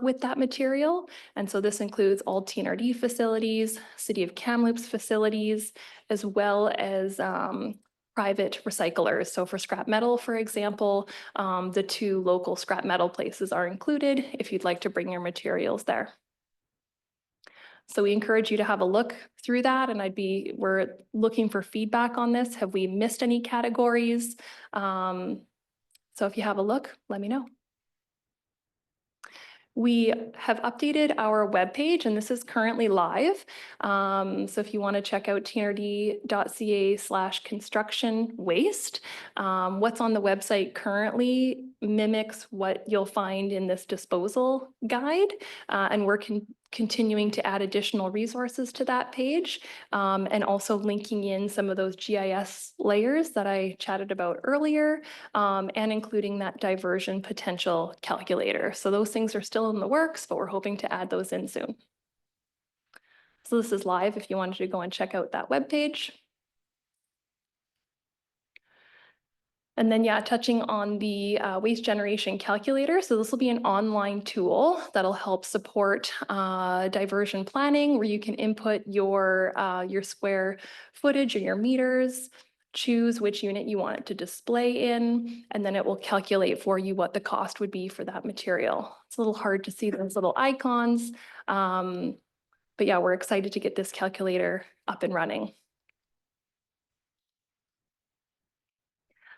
with that material. And so this includes all TNRD facilities, City of Kamloops facilities, as well as private recyclers. So for scrap metal, for example, the 2 local scrap metal places are included if you'd like to bring your materials there. So we encourage you to have a look through that, and we're looking for feedback on this. Have we missed any categories? So if you have a look, let me know. We have updated our webpage and this is currently live. So if you want to check out tnrd.ca/construction waste, what's on the website currently mimics what you'll find in this disposal guide. And we're continuing to add additional resources to that page and also linking in some of those GIS layers that I chatted about earlier and including that diversion potential calculator. So those things are still in the works, but we're hoping to add those in soon. So this is live if you wanted to go and check out that webpage. And then, yeah, touching on the waste generation calculator. So this will be an online tool that'll help support diversion planning, where you can input your square footage or your meters, choose which unit you want it to display in, and then it will calculate for you what the cost would be for that material. It's a little hard to see those little icons, but yeah, we're excited to get this calculator up and running.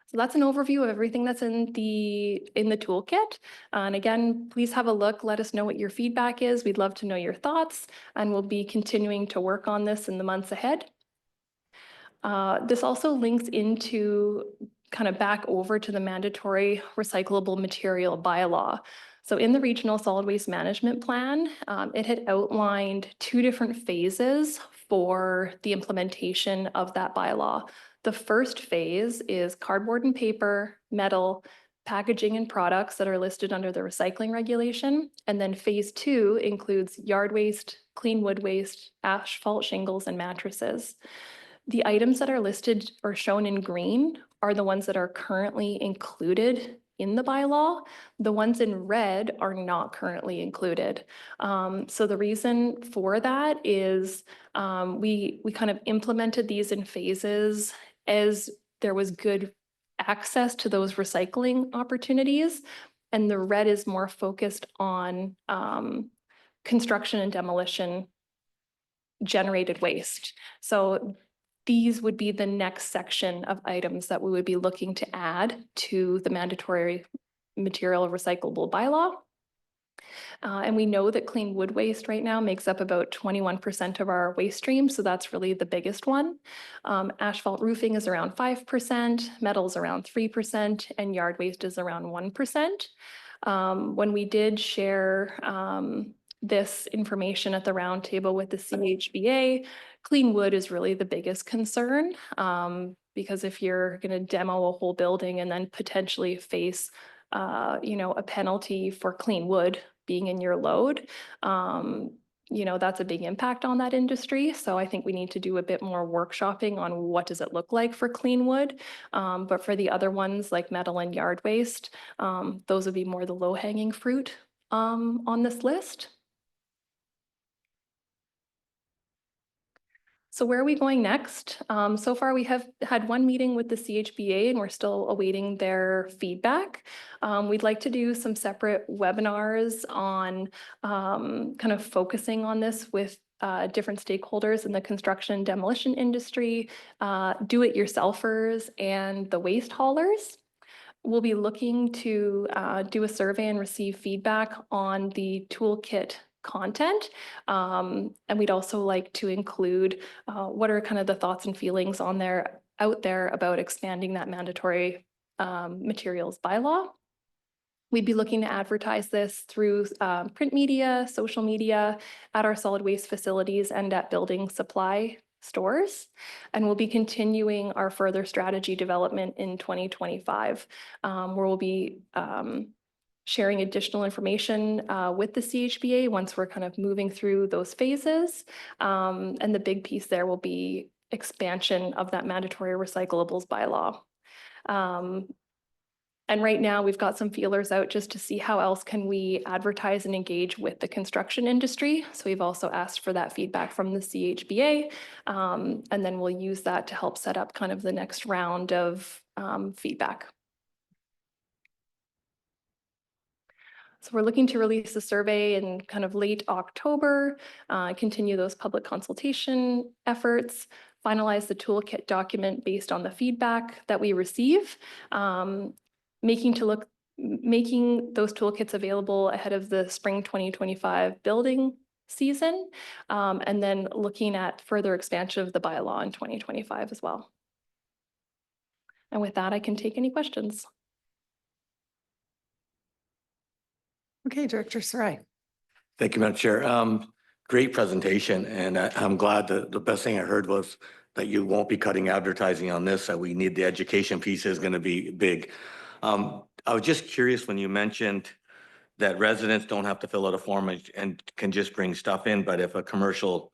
So that's an overview of everything that's in the toolkit. And again, please have a look. Let us know what your feedback is. We'd love to know your thoughts, and we'll be continuing to work on this in the months ahead. This also links into kind of back over to the mandatory recyclable material bylaw. So in the Regional Solid Waste Management Plan, it had outlined 2 different phases for the implementation of that bylaw. The first phase is cardboard and paper, metal, packaging and products that are listed under the recycling regulation. And then phase 2 includes yard waste, clean wood waste, asphalt shingles, and mattresses. The items that are listed or shown in green are the ones that are currently included in the bylaw. The ones in red are not currently included. So the reason for that is we kind of implemented these in phases as there was good access to those recycling opportunities. And the red is more focused on construction and demolition generated waste. So these would be the next section of items that we would be looking to add to the mandatory material recyclable bylaw. And we know that clean wood waste right now makes up about 21% of our waste stream, so that's really the biggest one. Asphalt roofing is around 5%, metals around 3%, and yard waste is around 1%. When we did share this information at the roundtable with the CHBA, clean wood is really the biggest concern, because if you're going to demo a whole building and then potentially face a penalty for clean wood being in your load, that's a big impact on that industry. So I think we need to do a bit more workshopping on what does it look like for clean wood. But for the other ones like metal and yard waste, those would be more the low-hanging fruit on this list. So where are we going next? So far, we have had one meeting with the CHBA and we're still awaiting their feedback. We'd like to do some separate webinars on kind of focusing on this with different stakeholders in the construction demolition industry, do-it-yourselfers, and the waste haulers. We'll be looking to do a survey and receive feedback on the toolkit content. And we'd also like to include what are kind of the thoughts and feelings out there about expanding that mandatory materials bylaw. We'd be looking to advertise this through print media, social media, at our solid waste facilities and at building supply stores. And we'll be continuing our further strategy development in 2025, where we'll be sharing additional information with the CHBA once we're kind of moving through those phases. And the big piece there will be expansion of that mandatory recyclables bylaw. And right now we've got some feelers out just to see how else can we advertise and engage with the construction industry. So we've also asked for that feedback from the CHBA, and then we'll use that to help set up kind of the next round of feedback. So we're looking to release a survey in kind of late October, continue those public consultation efforts, finalize the toolkit document based on the feedback that we receive, making those toolkits available ahead of the spring 2025 building season, and then looking at further expansion of the bylaw in 2025 as well. And with that, I can take any questions.
Okay, Director Sarai.
Thank you, Madam Chair. Great presentation, and I'm glad that the best thing I heard was that you won't be cutting advertising on this, that we need the education piece is going to be big. I was just curious when you mentioned that residents don't have to fill out a form and can just bring stuff in, but if a commercial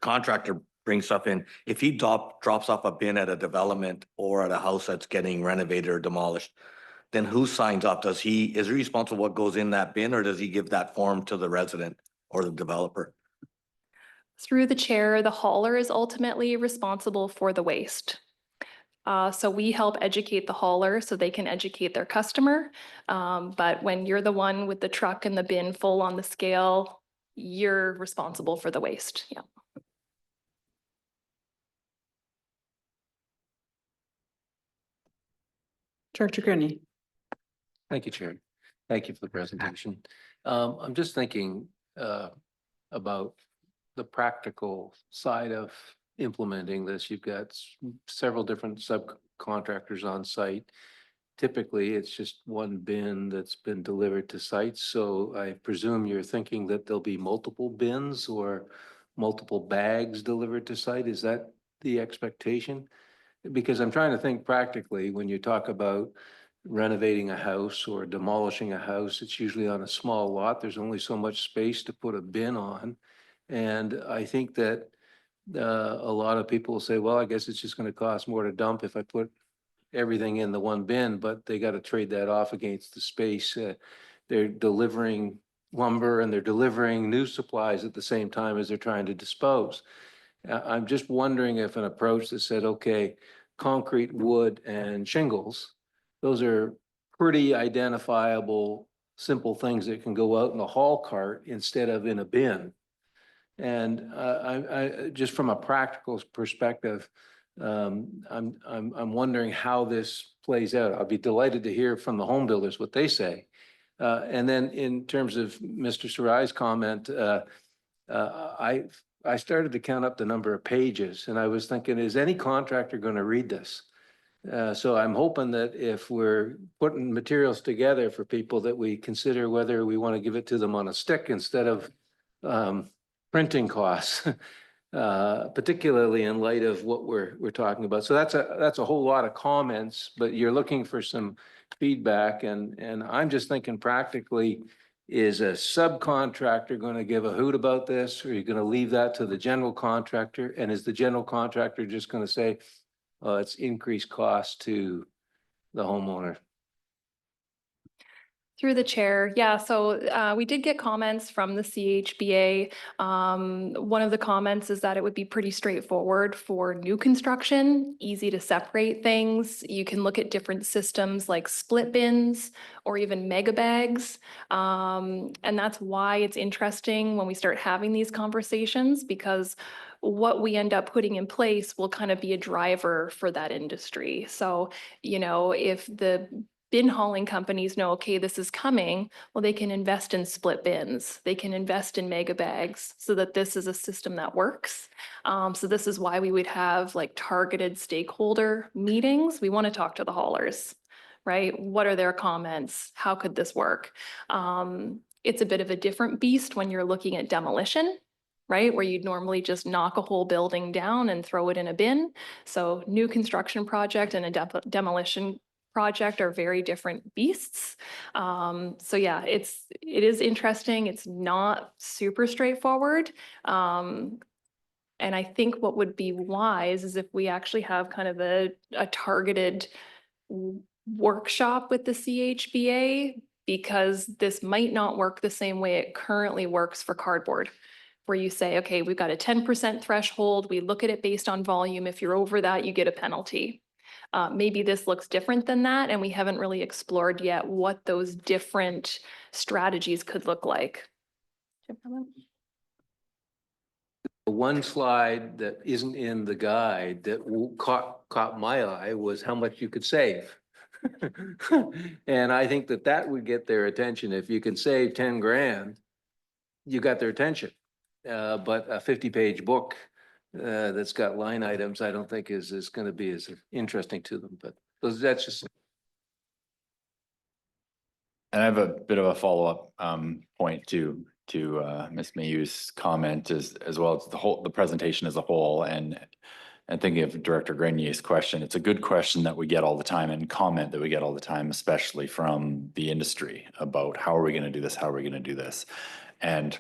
contractor brings stuff in, if he drops off a bin at a development or at a house that's getting renovated or demolished, then who signs up? Is he responsible what goes in that bin, or does he give that form to the resident or the developer?
Through the chair, the hauler is ultimately responsible for the waste. So we help educate the hauler so they can educate their customer. But when you're the one with the truck and the bin full on the scale, you're responsible for the waste. Yeah.
Director Greene.
Thank you, Chair. Thank you for the presentation. I'm just thinking about the practical side of implementing this. You've got several different subcontractors on site. Typically, it's just one bin that's been delivered to sites. So I presume you're thinking that there'll be multiple bins or multiple bags delivered to site. Is that the expectation? Because I'm trying to think practically when you talk about renovating a house or demolishing a house, it's usually on a small lot. There's only so much space to put a bin on. And I think that a lot of people say, well, I guess it's just going to cost more to dump if I put everything in the one bin, but they got to trade that off against the space. They're delivering lumber and they're delivering new supplies at the same time as they're trying to dispose. I'm just wondering if an approach that said, okay, concrete, wood, and shingles, those are pretty identifiable, simple things that can go out in the haul cart instead of in a bin. And just from a practical perspective, I'm wondering how this plays out. I'll be delighted to hear from the home builders what they say. And then in terms of Mr. Sarai's comment, I started to count up the number of pages, and I was thinking, is any contractor going to read this? So I'm hoping that if we're putting materials together for people, that we consider whether we want to give it to them on a stick instead of printing costs, particularly in light of what we're talking about. So that's a whole lot of comments, but you're looking for some feedback, and I'm just thinking practically, is a subcontractor going to give a hoot about this, or are you going to leave that to the general contractor? And is the general contractor just going to say, it's increased cost to the homeowner?
Through the chair, yeah, so we did get comments from the CHBA. One of the comments is that it would be pretty straightforward for new construction, easy to separate things. You can look at different systems like split bins or even mega bags. And that's why it's interesting when we start having these conversations, because what we end up putting in place will kind of be a driver for that industry. So, you know, if the bin hauling companies know, okay, this is coming, well, they can invest in split bins. They can invest in mega bags so that this is a system that works. So this is why we would have like targeted stakeholder meetings. We want to talk to the haulers, right? What are their comments? How could this work? It's a bit of a different beast when you're looking at demolition, right? Where you'd normally just knock a whole building down and throw it in a bin. So new construction project and a demolition project are very different beasts. So yeah, it is interesting. It's not super straightforward. And I think what would be wise is if we actually have kind of a targeted workshop with the CHBA, because this might not work the same way it currently works for cardboard, where you say, okay, we've got a 10% threshold. We look at it based on volume. If you're over that, you get a penalty. Maybe this looks different than that, and we haven't really explored yet what those different strategies could look like.
One slide that isn't in the guide that caught my eye was how much you could save. And I think that would get their attention. If you can save 10 grand, you got their attention. But a 50-page book that's got line items, I don't think is going to be as interesting to them, but that's just.
And I have a bit of a follow-up point to Ms. Mayu's comment as well as the presentation as a whole, and thinking of Director Grenier's question. It's a good question that we get all the time, and comment that we get all the time, especially from the industry, about how are we going to do this? How are we going to do this? And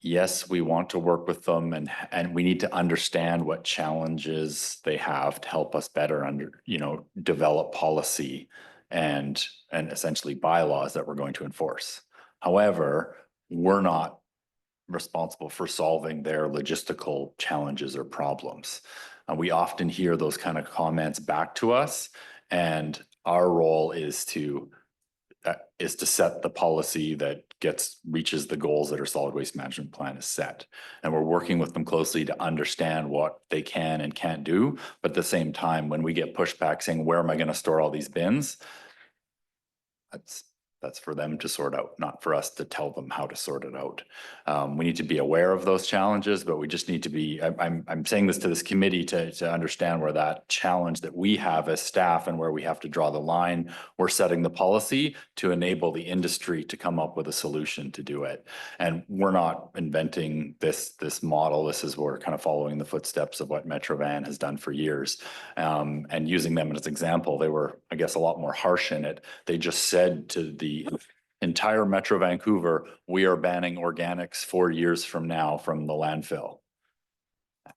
yes, we want to work with them, and we need to understand what challenges they have to help us better develop policy and essentially bylaws that we're going to enforce. However, we're not responsible for solving their logistical challenges or problems. We often hear those kind of comments back to us, and our role is to set the policy that reaches the goals that our solid waste management plan is set. And we're working with them closely to understand what they can and can't do. But at the same time, when we get pushback saying, where am I going to store all these bins? That's for them to sort out, not for us to tell them how to sort it out. We need to be aware of those challenges, but we just need to be, I'm saying this to this committee to understand where that challenge that we have as staff and where we have to draw the line. We're setting the policy to enable the industry to come up with a solution to do it. And we're not inventing this model. We're kind of following the footsteps of what Metrovan has done for years, and using them as an example. They were, I guess, a lot more harsh in it. They just said to the entire Metro Vancouver, we are banning organics 4 years from now from the landfill.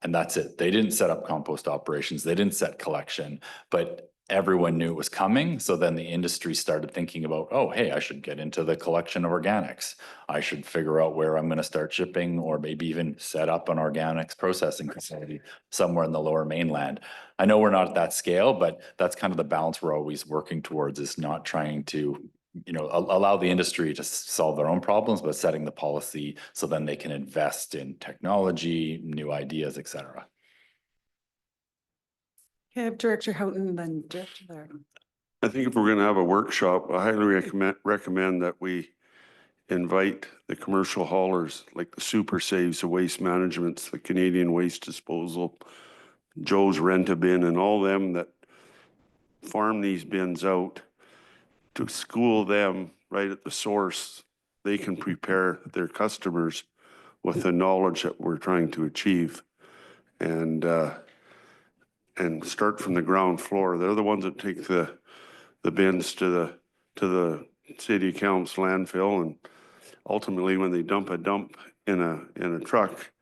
And that's it. They didn't set up compost operations. They didn't set collection, but everyone knew it was coming. So then the industry started thinking about, oh, hey, I should get into the collection of organics. I should figure out where I'm going to start shipping, or maybe even set up an organics processing facility somewhere in the Lower Mainland. I know we're not at that scale, but that's kind of the balance we're always working towards, is not trying to allow the industry to solve their own problems, but setting the policy so then they can invest in technology, new ideas, et cetera.
Okay, I have Director Houghton, then Director Laird.
I think if we're going to have a workshop, I highly recommend that we invite the commercial haulers like the Super Saves, the Waste Managements, the Canadian Waste Disposal, Joe's Rent-A-Bin, and all them that farm these bins out, to school them right at the source. They can prepare their customers with the knowledge that we're trying to achieve, and start from the ground floor. They're the ones that take the bins to the city council landfill, and ultimately when they dump in a truck,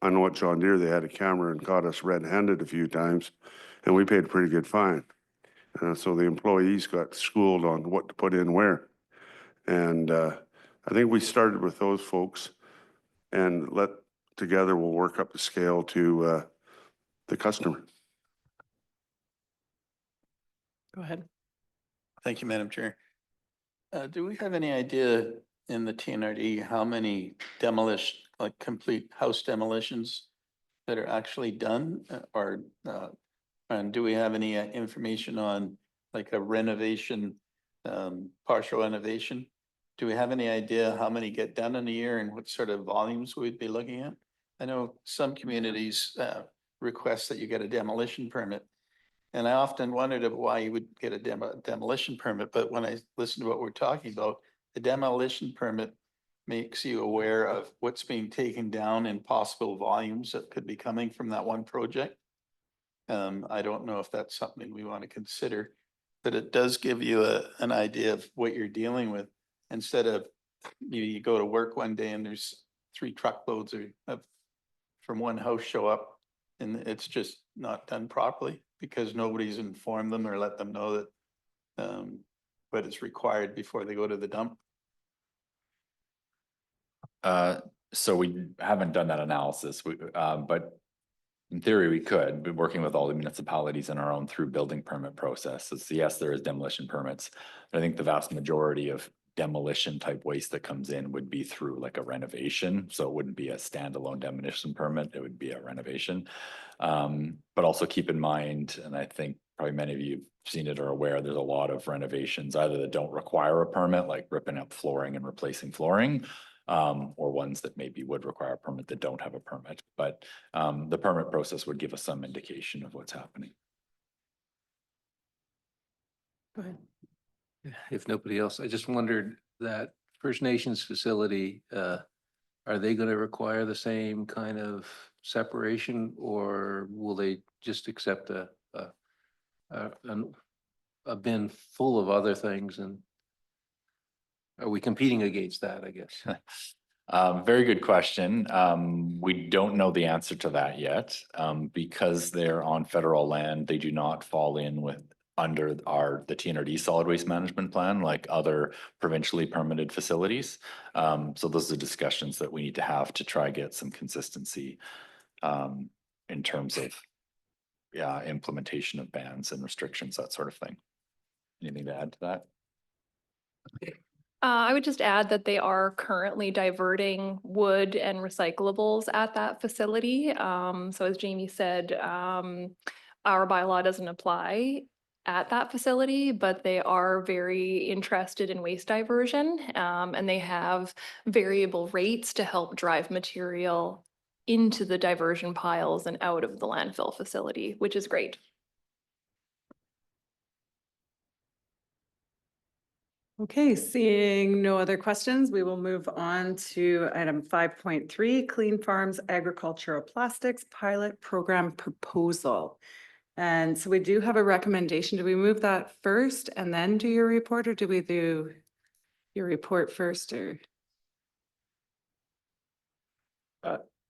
I know at John Deere they had a camera and caught us red-handed a few times, and we paid a pretty good fine. So the employees got schooled on what to put in where. And I think we started with those folks, and together we'll work up the scale to the customer.
Go ahead.
Thank you, Madam Chair. Do we have any idea in the TNRD how many complete house demolitions that are actually done, and do we have any information on like a renovation, partial renovation? Do we have any idea how many get done in a year and what sort of volumes we'd be looking at? I know some communities request that you get a demolition permit. And I often wondered why you would get a demolition permit, but when I listen to what we're talking about, the demolition permit makes you aware of what's being taken down in possible volumes that could be coming from that one project. I don't know if that's something we want to consider, but it does give you an idea of what you're dealing with. Instead of you go to work one day and there's 3 truckloads of from one house show up, and it's just not done properly because nobody's informed them or let them know that what is required before they go to the dump.
So we haven't done that analysis, but in theory, we could be working with all the municipalities in our own through building permit processes. Yes, there is demolition permits. I think the vast majority of demolition type waste that comes in would be through like a renovation. So it wouldn't be a standalone demolition permit. It would be a renovation. But also keep in mind, and I think probably many of you have seen it or aware, there's a lot of renovations either that don't require a permit, like ripping up flooring and replacing flooring, or ones that maybe would require a permit that don't have a permit. But the permit process would give us some indication of what's happening.
Go ahead.
If nobody else, I just wondered that First Nations facility, are they going to require the same kind of separation, or will they just accept a bin full of other things? And are we competing against that, I guess?
Very good question. We don't know the answer to that yet. Because they're on federal land, they do not fall in under the TNRD solid waste management plan like other provincially permitted facilities. So those are discussions that we need to have to try get some consistency in terms of implementation of bans and restrictions, that sort of thing. Anything to add to that?
I would just add that they are currently diverting wood and recyclables at that facility. So as Jamie said, our bylaw doesn't apply at that facility, but they are very interested in waste diversion, and they have variable rates to help drive material into the diversion piles and out of the landfill facility, which is great.
Okay, seeing no other questions, we will move on to item 5.3, Clean Farms Agricultural Plastics Pilot Program Proposal. And so we do have a recommendation. Do we move that first and then do your report, or do we do your report first, or?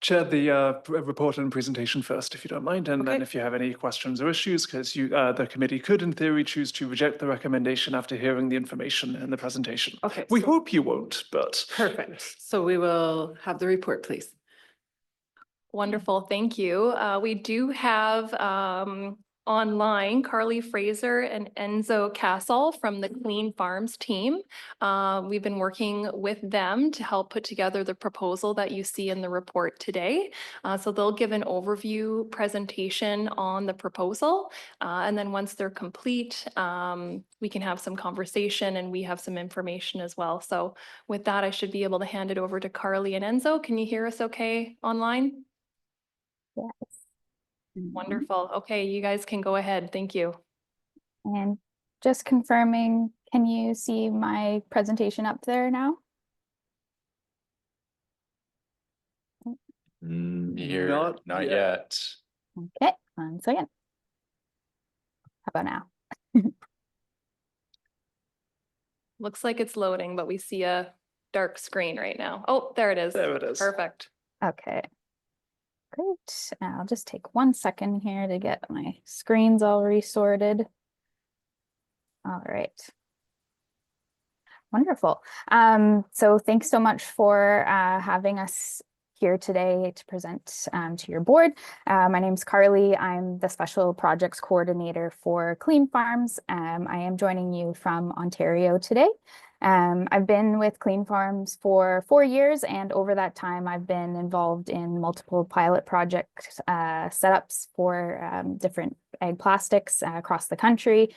Chair, the report and presentation first, if you don't mind, and then
Okay.
if you have any questions or issues, because the committee could, in theory, choose to reject the recommendation after hearing the information in the presentation.
Okay.
We
so-
hope you won't, but.
Perfect. So we will have the report, please.
Wonderful, thank you. We do have online Carly Fraser and Enzo Castle from the Clean Farms team. We've been working with them to help put together the proposal that you see in the report today. So they'll give an overview presentation on the proposal. And then once they're complete, we can have some conversation and we have some information as well. So with that, I should be able to hand it over to Carly and Enzo. Can you hear us okay online?
Yes.
Wonderful. Okay, you guys can go ahead. Thank you.
And just confirming, can you see my presentation up there now?
Here,
Not
not
yet.
yet.
Okay, 1 second. How about now?
Looks like it's loading, but we see a dark screen right now. Oh, there it is.
There it is.
Perfect.
Okay. Great. I'll just take 1 second here to get my screens all resorted. All right. Wonderful. So thanks so much for having us here today to present to your board. My name's Carly. I'm the Special Projects Coordinator for Clean Farms. I am joining you from Ontario today. I've been with Clean Farms for 4 years, and over that time, I've been involved in multiple pilot project setups for different ag plastics across the country,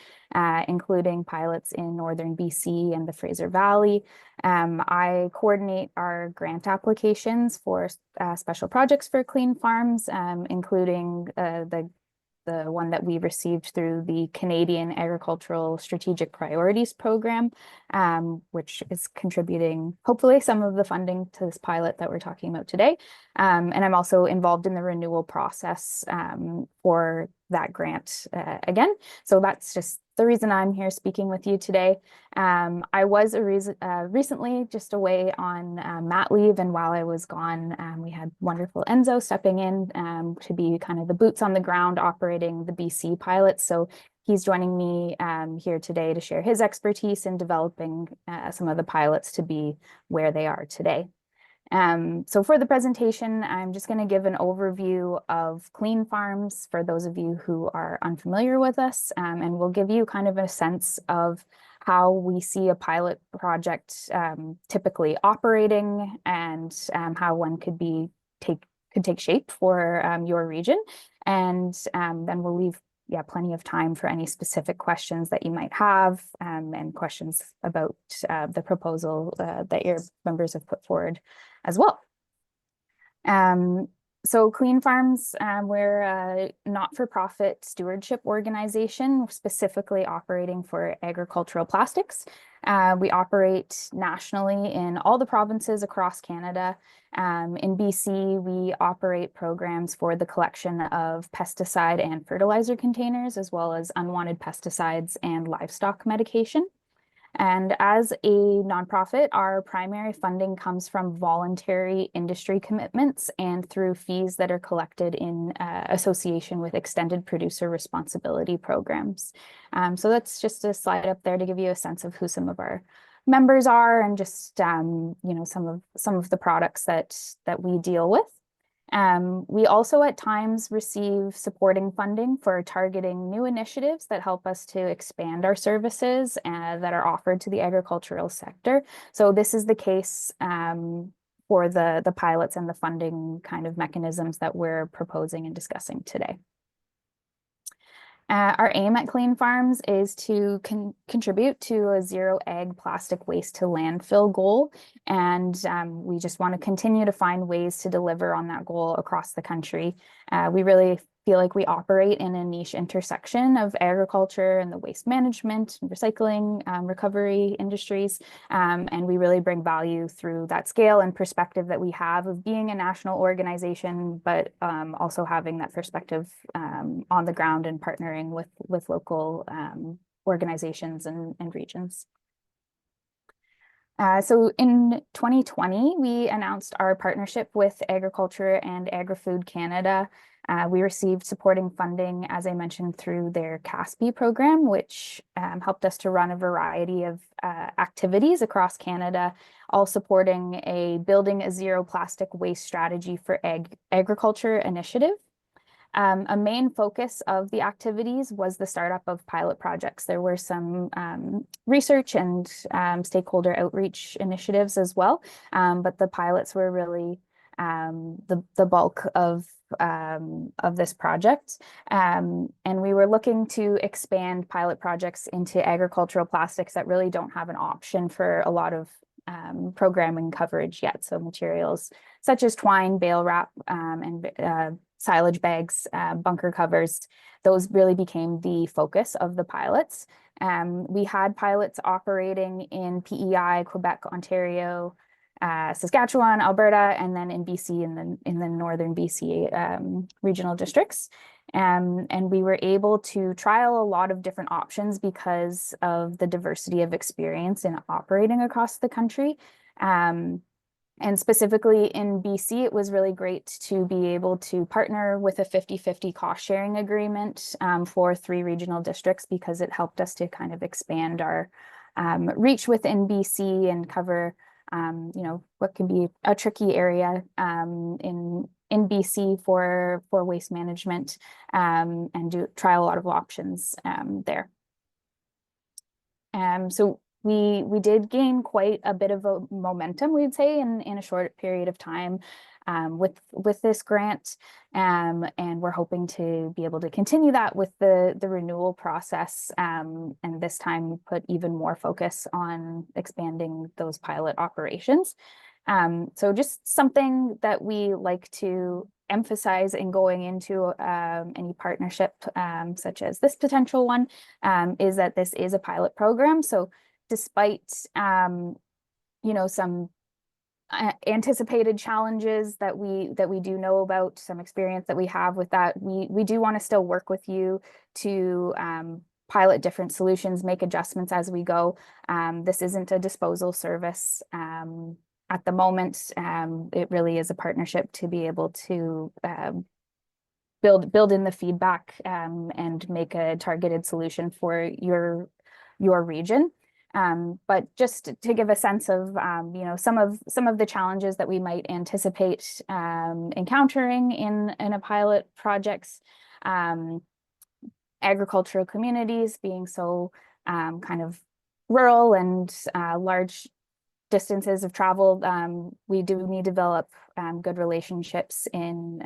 including pilots in northern BC and the Fraser Valley. I coordinate our grant applications for special projects for Clean Farms, including the one that we received through the Canadian Agricultural Strategic Priorities Program, which is contributing, hopefully, some of the funding to this pilot that we're talking about today. And I'm also involved in the renewal process for that grant again. So that's just the reason I'm here speaking with you today. I was recently just away on mat leave, and while I was gone, we had wonderful Enzo stepping in to be kind of the boots on the ground operating the BC pilot. So he's joining me here today to share his expertise in developing some of the pilots to be where they are today. So for the presentation, I'm just going to give an overview of Clean Farms for those of you who are unfamiliar with us, and we'll give you kind of a sense of how we see a pilot project typically operating, and how one could take shape for your region. And then we'll leave plenty of time for any specific questions that you might have, and questions about the proposal that your members have put forward as well. So Clean Farms, we're a not-for-profit stewardship organization specifically operating for agricultural plastics. We operate nationally in all the provinces across Canada. In BC, we operate programs for the collection of pesticide and fertilizer containers, as well as unwanted pesticides and livestock medication. And as a nonprofit, our primary funding comes from voluntary industry commitments and through fees that are collected in association with extended producer responsibility programs. So that's just a slide up there to give you a sense of who some of our members are, and just some of the products that we deal with. We also at times receive supporting funding for targeting new initiatives that help us to expand our services that are offered to the agricultural sector. So this is the case for the pilots and the funding kind of mechanisms that we're proposing and discussing today. Our aim at Clean Farms is to contribute to a zero ag plastic waste to landfill goal. And we just want to continue to find ways to deliver on that goal across the country. We really feel like we operate in a niche intersection of agriculture and the waste management and recycling, recovery industries. And we really bring value through that scale and perspective that we have of being a national organization, but also having that perspective on the ground and partnering with local organizations and regions. So in 2020, we announced our partnership with Agriculture and Agri-Food Canada. We received supporting funding, as I mentioned, through their CASP program, which helped us to run a variety of activities across Canada, all supporting building a zero plastic waste strategy for agriculture initiative. A main focus of the activities was the startup of pilot projects. There were some research and stakeholder outreach initiatives as well, but the pilots were really the bulk of this project. And we were looking to expand pilot projects into agricultural plastics that really don't have an option for a lot of programming coverage yet. So materials such as twine, bale wrap, and silage bags, bunker covers, those really became the focus of the pilots. We had pilots operating in PEI, Quebec, Ontario, Saskatchewan, Alberta, and then in BC, in the northern BC regional districts. And we were able to trial a lot of different options because of the diversity of experience in operating across the country. And specifically in BC, it was really great to be able to partner with a 50-50 cost sharing agreement for 3 regional districts, because it helped us to kind of expand our reach within BC and cover what can be a tricky area in BC for waste management, and try a lot of options there. So we did gain quite a bit of a momentum, we'd say, in a short period of time with this grant, and we're hoping to be able to continue that with the renewal process, and this time put even more focus on expanding those pilot operations. So just something that we like to emphasize in going into any partnership, such as this potential one, is that this is a pilot program. So despite some anticipated challenges that we do know about, some experience that we have with that, we do want to still work with you to pilot different solutions, make adjustments as we go. This isn't a disposal service at the moment. It really is a partnership to be able to build in the feedback and make a targeted solution for your region. But just to give a sense of some of the challenges that we might anticipate encountering in a pilot projects, agricultural communities being so kind of rural and large distances of travel, we do need to develop good relationships in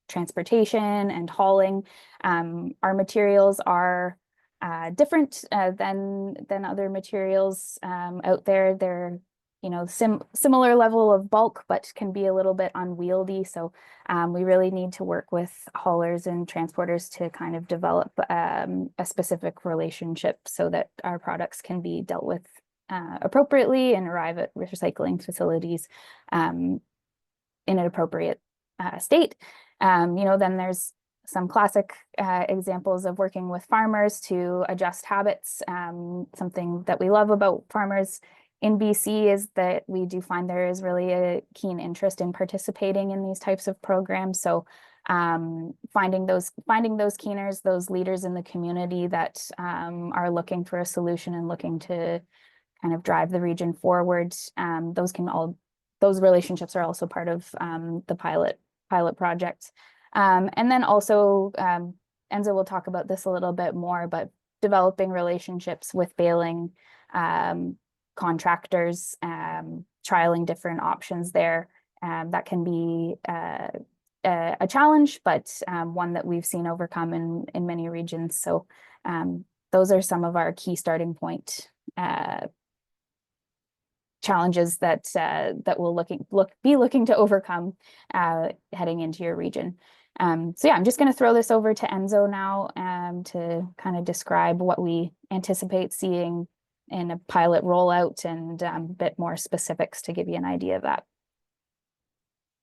transportation and hauling. Our materials are different than other materials out there. They're similar level of bulk, but can be a little bit unwieldy. So we really need to work with haulers and transporters to kind of develop a specific relationship so that our products can be dealt with appropriately and arrive at recycling facilities in an appropriate state. Then there's some classic examples of working with farmers to adjust habits. Something that we love about farmers in BC is that we do find there is really a keen interest in participating in these types of programs. So finding those keeners, those leaders in the community that are looking for a solution and looking to kind of drive the region forward, those relationships are also part of the pilot project. And then also, Enzo will talk about this a little bit more, but developing relationships with baling contractors, trialing different options there. That can be a challenge, but one that we've seen overcome in many regions. So those are some of our key starting point challenges that we'll be looking to overcome heading into your region. So yeah, I'm just going to throw this over to Enzo now to kind of describe what we anticipate seeing in a pilot rollout and a bit more specifics to give you an idea of that.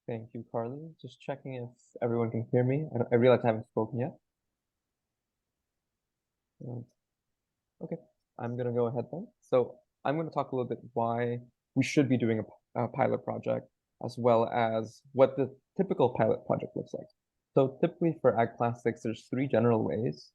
Thank you, Carly. Just checking if everyone can hear me. I realize I haven't spoken yet. Okay, I'm going to go ahead then. So I'm going to talk a little bit why we should be doing a pilot project, as well as what the typical pilot project looks like. So typically for ag plastics, there's 3 general ways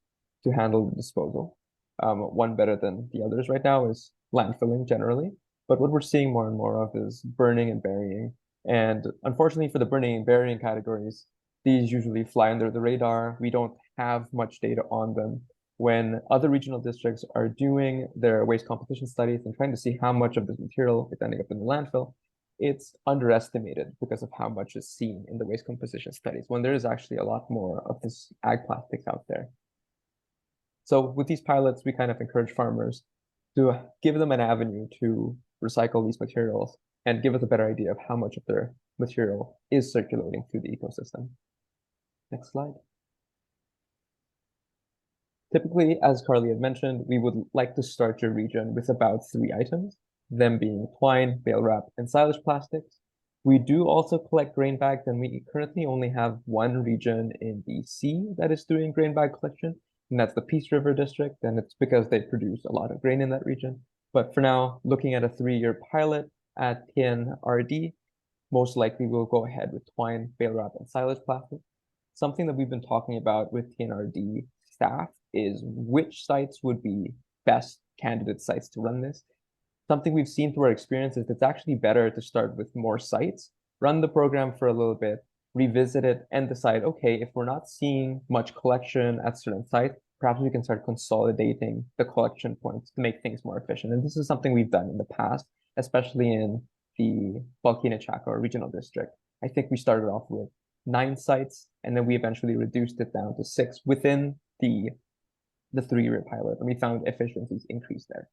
to handle the disposal. One better than the others right now is landfilling generally, but what we're seeing more and more of is burning and burying. And unfortunately for the burning and burying categories, These usually fly under the radar. We don't have much data on them. When other regional districts are doing their waste composition studies and trying to see how much of this material is ending up in the landfill, it's underestimated because of how much is seen in the waste composition studies, when there is actually a lot more of this ag plastics out there. So with these pilots, we kind of encourage farmers to give them an avenue to recycle these materials and give us a better idea of how much of their material is circulating through the ecosystem. Next slide. Typically, as Carly had mentioned, we would like to start your region with about 3 items, them being twine, bale wrap, and silage plastics. We do also collect grain bags, and we currently only have 1 region in BC that is doing grain bag collection, and that's the Peace River District, and it's because they produce a lot of grain in that region. But for now, looking at a 3-year pilot at TNRD, most likely we'll go ahead with twine, bale wrap, and silage plastic. Something that we've been talking about with TNRD staff is which sites would be best candidate sites to run this. Something we've seen through our experience is it's actually better to start with more sites, run the program for a little bit, revisit it, and decide, okay, if we're not seeing much collection at certain sites, perhaps we can start consolidating the collection points to make things more efficient. And this is something we've done in the past, especially in the Balkina-Chaco Regional District. I think we started off with 9 sites, and then we eventually reduced it down to 6 within the 3-year pilot, and we found efficiencies increase there.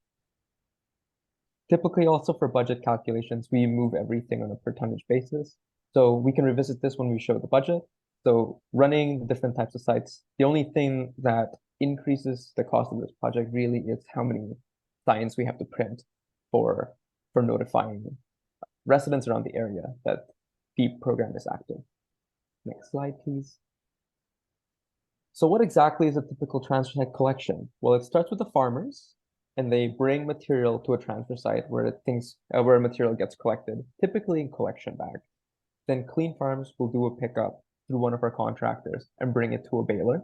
Typically, also for budget calculations, we move everything on a per tonnage basis. So we can revisit this when we show the budget. So running different types of sites, the only thing that increases the cost of this project really is how many signs we have to print for notifying residents around the area that the program is active. Next slide, please. So what exactly is a typical transfer site collection? Well, it starts with the farmers, and they bring material to a transfer site where material gets collected, typically in collection bags. Then Clean Farms will do a pickup through one of our contractors and bring it to a baler.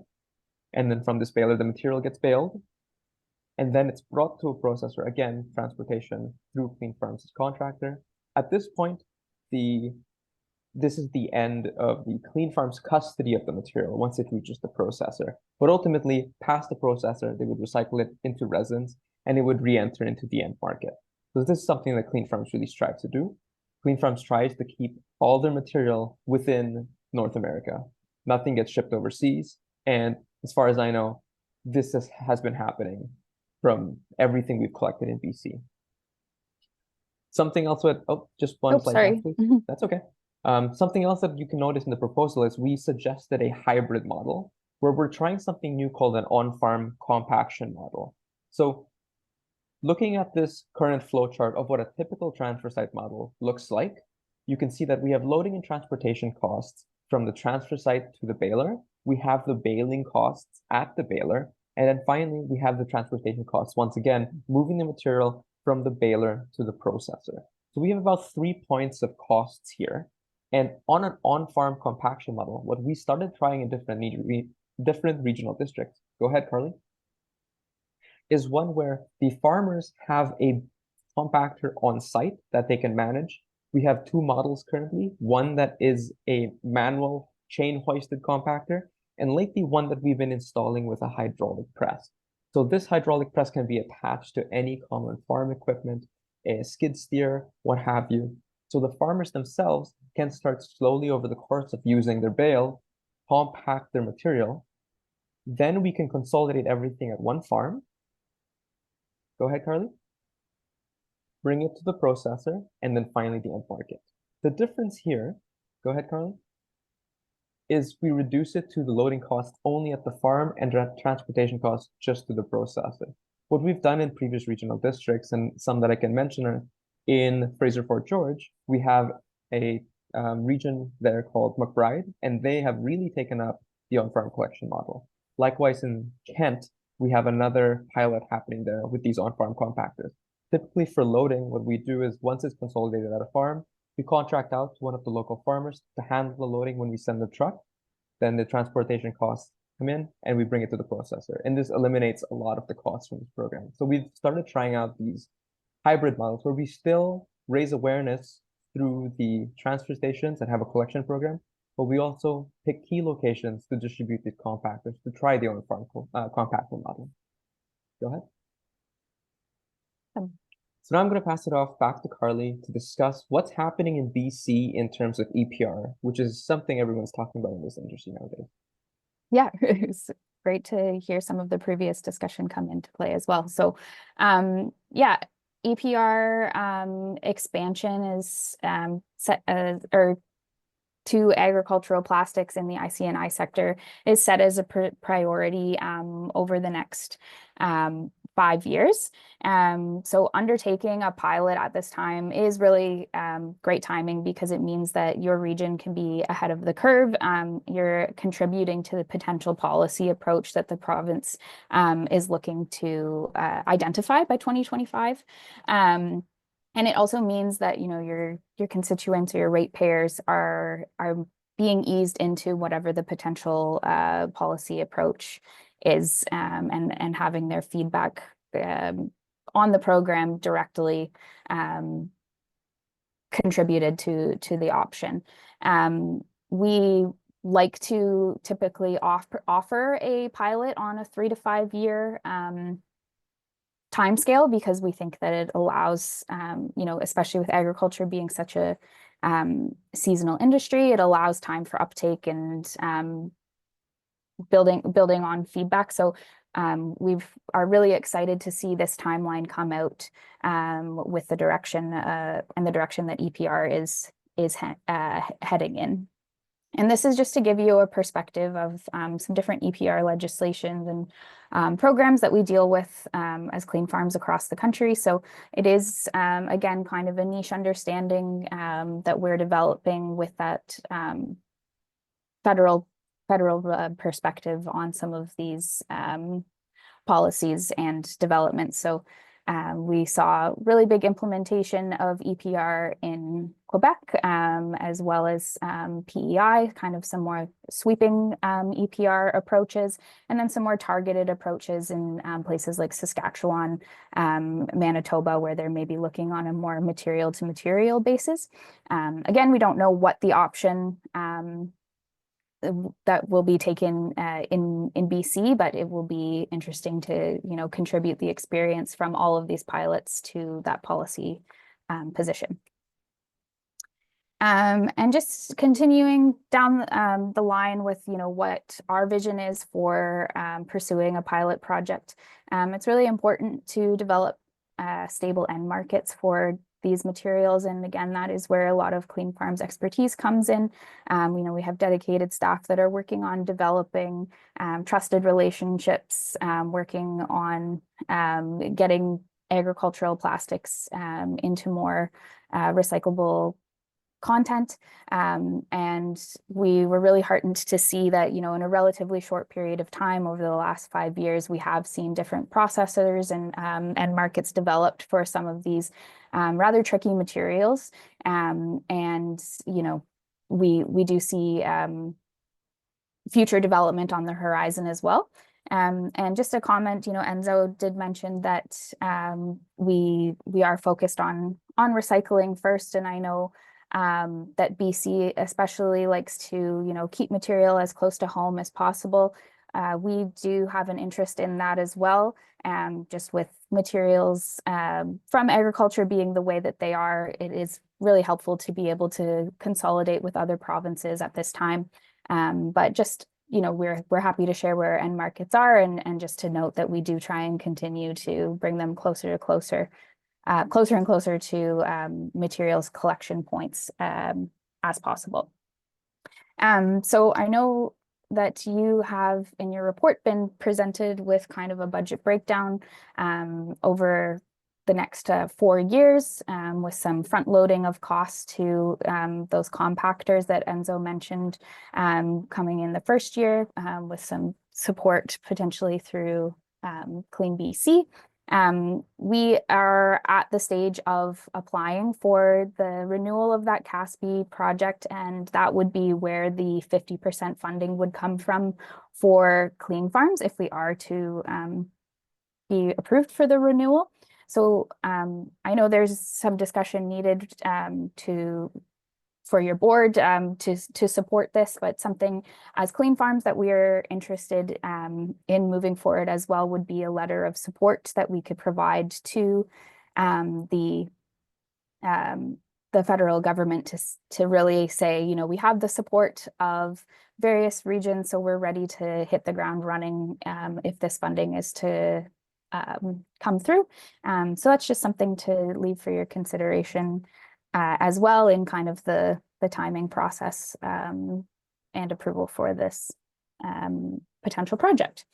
And then from this baler, the material gets baled, and then it's brought to a processor, again, transportation through Clean Farms' contractor. At this point, this is the end of the Clean Farms custody of the material once it reaches the processor. But ultimately, past the processor, they would recycle it into resins, and it would re-enter into the end market. So this is something that Clean Farms really strives to do. Clean Farms tries to keep all their material within North America. Nothing gets shipped overseas. And as far as I know, this has been happening from everything we've collected in BC. Something else with, just one slide
sorry.
back, please. That's okay. Something else that you can notice in the proposal is we suggested a hybrid model where we're trying something new called an on-farm compaction model. So looking at this current flowchart of what a typical transfer site model looks like, you can see that we have loading and transportation costs from the transfer site to the baler. We have the baling costs at the baler. And then finally, we have the transportation costs, once again, moving the material from the baler to the processor. So we have about 3 points of costs here. And on an on-farm compaction model, what we started trying in different regional districts, go ahead, Carly, is one where the farmers have a compactor on site that they can manage. We have 2 models currently, one that is a manual chain hoisted compactor, and lately one that we've been installing with a hydraulic press. So this hydraulic press can be attached to any common farm equipment, a skid steer, what have you. So the farmers themselves can start slowly over the course of using their bale, compact their material. Then we can consolidate everything at one farm. Go ahead, Carly. Bring it to the processor, and then finally the end market. The difference here, go ahead, Carly, is we reduce it to the loading cost only at the farm and transportation costs just to the processor. What we've done in previous regional districts, and some that I can mention are in Fraser Fort George, we have a region there called McBride, and they have really taken up the on-farm collection model. Likewise, in Kent, we have another pilot happening there with these on-farm compactors. Typically for loading, what we do is once it's consolidated at a farm, we contract out to one of the local farmers to handle the loading when we send the truck. Then the transportation costs come in and we bring it to the processor. And this eliminates a lot of the costs from this program. So we've started trying out these hybrid models where we still raise awareness through the transfer stations and have a collection program, but we also pick key locations to distribute the compactors to try the on-farm compactor model. Go ahead. So now I'm going to pass it off back to Carly to discuss what's happening in BC in terms of EPR, which is something everyone's talking about in this industry nowadays.
Yeah, it's great to hear some of the previous discussion come into play as well. So, yeah, EPR expansion is set or to agricultural plastics in the IC&I sector is set as a priority over the next 5 years. So undertaking a pilot at this time is really great timing because it means that your region can be ahead of the curve. You're contributing to the potential policy approach that the province is looking to identify by 2025. And it also means that, you know, your constituents or your ratepayers are being eased into whatever the potential policy approach is, and having their feedback on the program directly contributed to the option. We like to typically offer a pilot on a 3 to 5 year timescale because we think that it allows, you know, especially with agriculture being such a seasonal industry, it allows time for uptake and building on feedback. So we are really excited to see this timeline come out with the direction and the direction that EPR is heading in. And this is just to give you a perspective of some different EPR legislations and programs that we deal with as Clean Farms across the country. So it is, again, kind of a niche understanding that we're developing with that federal perspective on some of these policies and developments. So we saw really big implementation of EPR in Quebec, as well as PEI, kind of some more sweeping EPR approaches, and then some more targeted approaches in places like Saskatchewan, Manitoba, where they're maybe looking on a more material to material basis. Again, we don't know what the option that will be taken in BC, but it will be interesting to, you know, contribute the experience from all of these pilots to that policy position. And just continuing down the line with, you know, what our vision is for pursuing a pilot project. It's really important to develop stable end markets for these materials. And again, that is where a lot of Clean Farms expertise comes in. You know, we have dedicated staff that are working on developing trusted relationships, working on getting agricultural plastics into more recyclable content. And we were really heartened to see that, you know, in a relatively short period of time over the last 5 years, we have seen different processors and markets developed for some of these rather tricky materials. And, you know, we do see future development on the horizon as well. And just a comment, you know, Enzo did mention that we are focused on recycling first, and I know that BC especially likes to, you know, keep material as close to home as possible. We do have an interest in that as well. Just with materials from agriculture being the way that they are, it is really helpful to be able to consolidate with other provinces at this time. But just, you know, we're happy to share where end markets are, and just to note that we do try and continue to bring them closer and closer to materials collection points as possible. So I know that you have in your report been presented with kind of a budget breakdown over the next 4 years, with some front loading of costs to those compactors that Enzo mentioned coming in the first year, with some support potentially through Clean BC. We are at the stage of applying for the renewal of that CASB project, and that would be where the 50% funding would come from for Clean Farms if we are to be approved for the renewal. So I know there's some discussion needed for your board to support this, but something as Clean Farms that we're interested in moving forward as well would be a letter of support that we could provide to the federal government to really say, you know, we have the support of various regions, so we're ready to hit the ground running if this funding is to come through. So that's just something to leave for your consideration as well in kind of the timing process and approval for this potential project.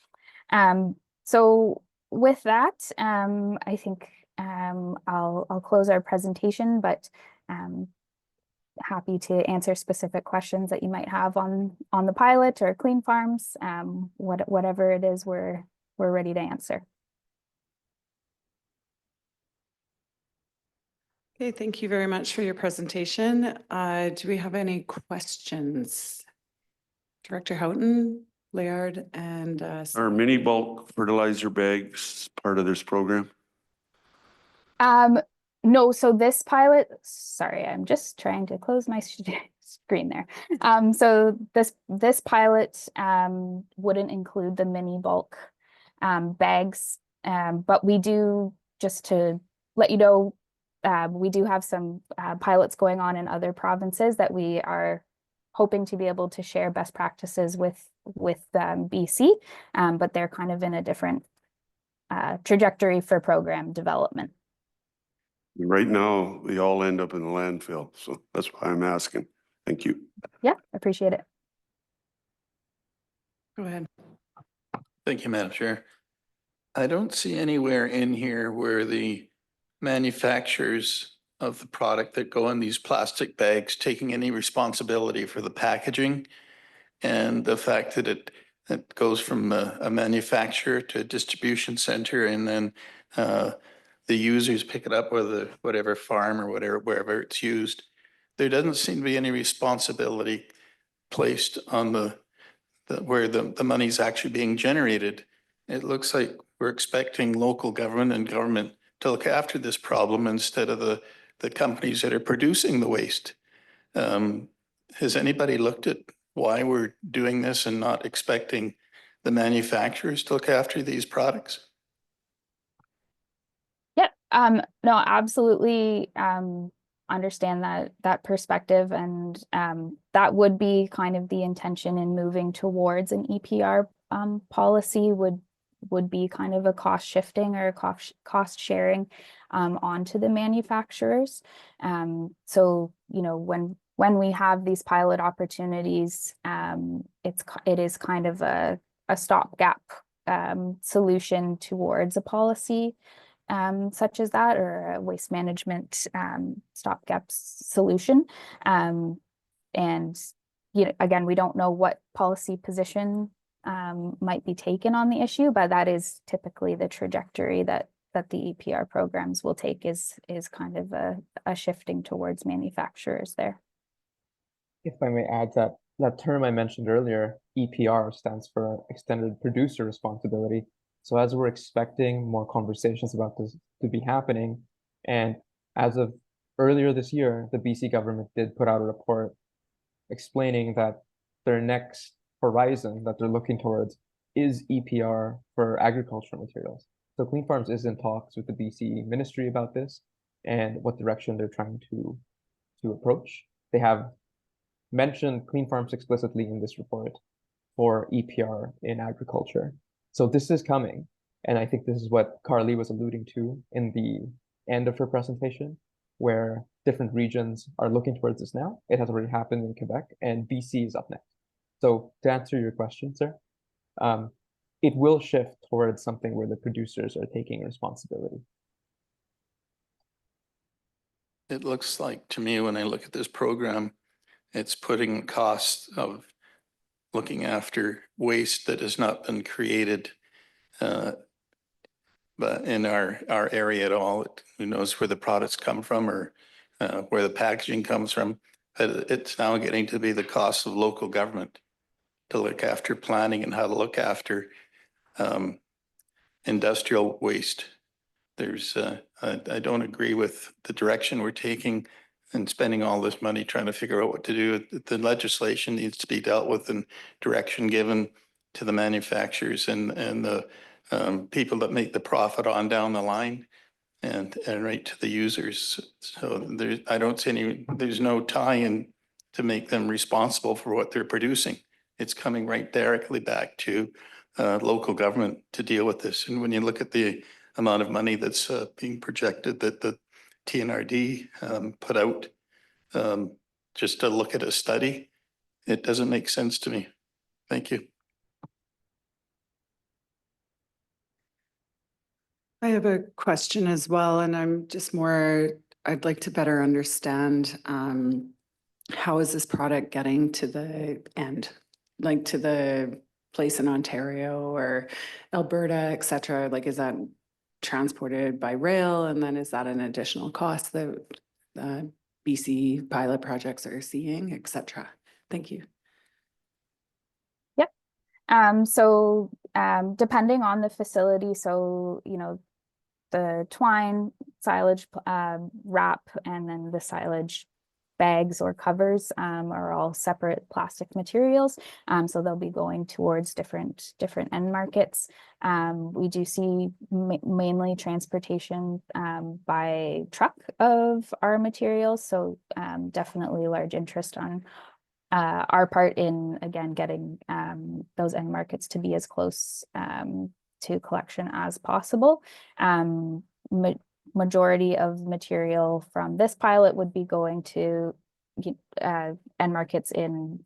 So with that, I think I'll close our presentation, but happy to answer specific questions that you might have on the pilot or Clean Farms, whatever it is we're ready to answer.
Okay, thank you very much for your presentation. Do we have any questions? Director Houghton, Laird, and
Are mini bulk fertilizer bags part of this program?
No, so this pilot, sorry, I'm just trying to close my screen there. So this pilot wouldn't include the mini bulk bags, but we do, just to let you know, we do have some pilots going on in other provinces that we are hoping to be able to share best practices with BC, but they're kind of in a different trajectory for program development.
Right now, they all end up in the landfill, so that's why I'm asking. Thank you.
Yeah, appreciate it.
go ahead.
Thank you, Madam Chair. I don't see anywhere in here where the manufacturers of the product that go in these plastic bags taking any responsibility for the packaging and the fact that it goes from a manufacturer to a distribution center, and then the users pick it up with whatever farm or whatever, wherever it's used. There doesn't seem to be any responsibility placed on where the money's actually being generated. It looks like we're expecting local government and government to look after this problem instead of the companies that are producing the waste. Has anybody looked at why we're doing this and not expecting the manufacturers to look after these products?
Yeah, no, absolutely understand that perspective, and that would be kind of the intention in moving towards an EPR policy would be kind of a cost shifting or cost sharing onto the manufacturers. So, you know, when we have these pilot opportunities, it is kind of a stopgap solution towards a policy such as that, or a waste management stopgap solution. And you know, again, we don't know what policy position might be taken on the issue, but that is typically the trajectory that the EPR programs will take, is kind of a shifting towards manufacturers there.
If I may add, that term I mentioned earlier, EPR, stands for Extended Producer Responsibility. So as we're expecting more conversations about this to be happening, and as of earlier this year, the BC government did put out a report explaining that their next horizon that they're looking towards is EPR for agricultural materials. So Clean Farms is in talks with the BC ministry about this and what direction they're trying to approach. They have mentioned Clean Farms explicitly in this report for EPR in agriculture. So this is coming. And I think this is what Carly was alluding to in the end of her presentation, where different regions are looking towards this now. It has already happened in Quebec, and BC is up next. So to answer your question, sir, it will shift towards something where the producers are taking responsibility.
It looks like to me, when I look at this program, it's putting costs of looking after waste that has not been created but in our area at all. Who knows where the products come from or where the packaging comes from. But it's now getting to be the cost of local government to look after planning and how to look after industrial waste. There's I don't agree with the direction we're taking. and spending all this money trying to figure out what to do. The legislation needs to be dealt with and direction given to the manufacturers and the people that make the profit on down the line and right to the users. So there, I don't see there's no tie-in to make them responsible for what they're producing. It's coming right directly back to local government to deal with this. And when you look at the amount of money that's being projected that the TNRD put out just to look at a study, it doesn't make sense to me. Thank you.
I have a question as well, and I'd like to better understand how is this product getting to the end, like to the place in Ontario or Alberta, et cetera? Like, is that transported by rail? And then is that an additional cost that BC pilot projects are seeing, et cetera? Thank you.
Yep. So depending on the facility, so, you know, the twine, silage wrap, and then the silage bags or covers are all separate plastic materials. So they'll be going towards different end markets. We do see mainly transportation by truck of our materials. So definitely large interest on our part in, again, getting those end markets to be as close to collection as possible. Majority of material from this pilot would be going to end markets in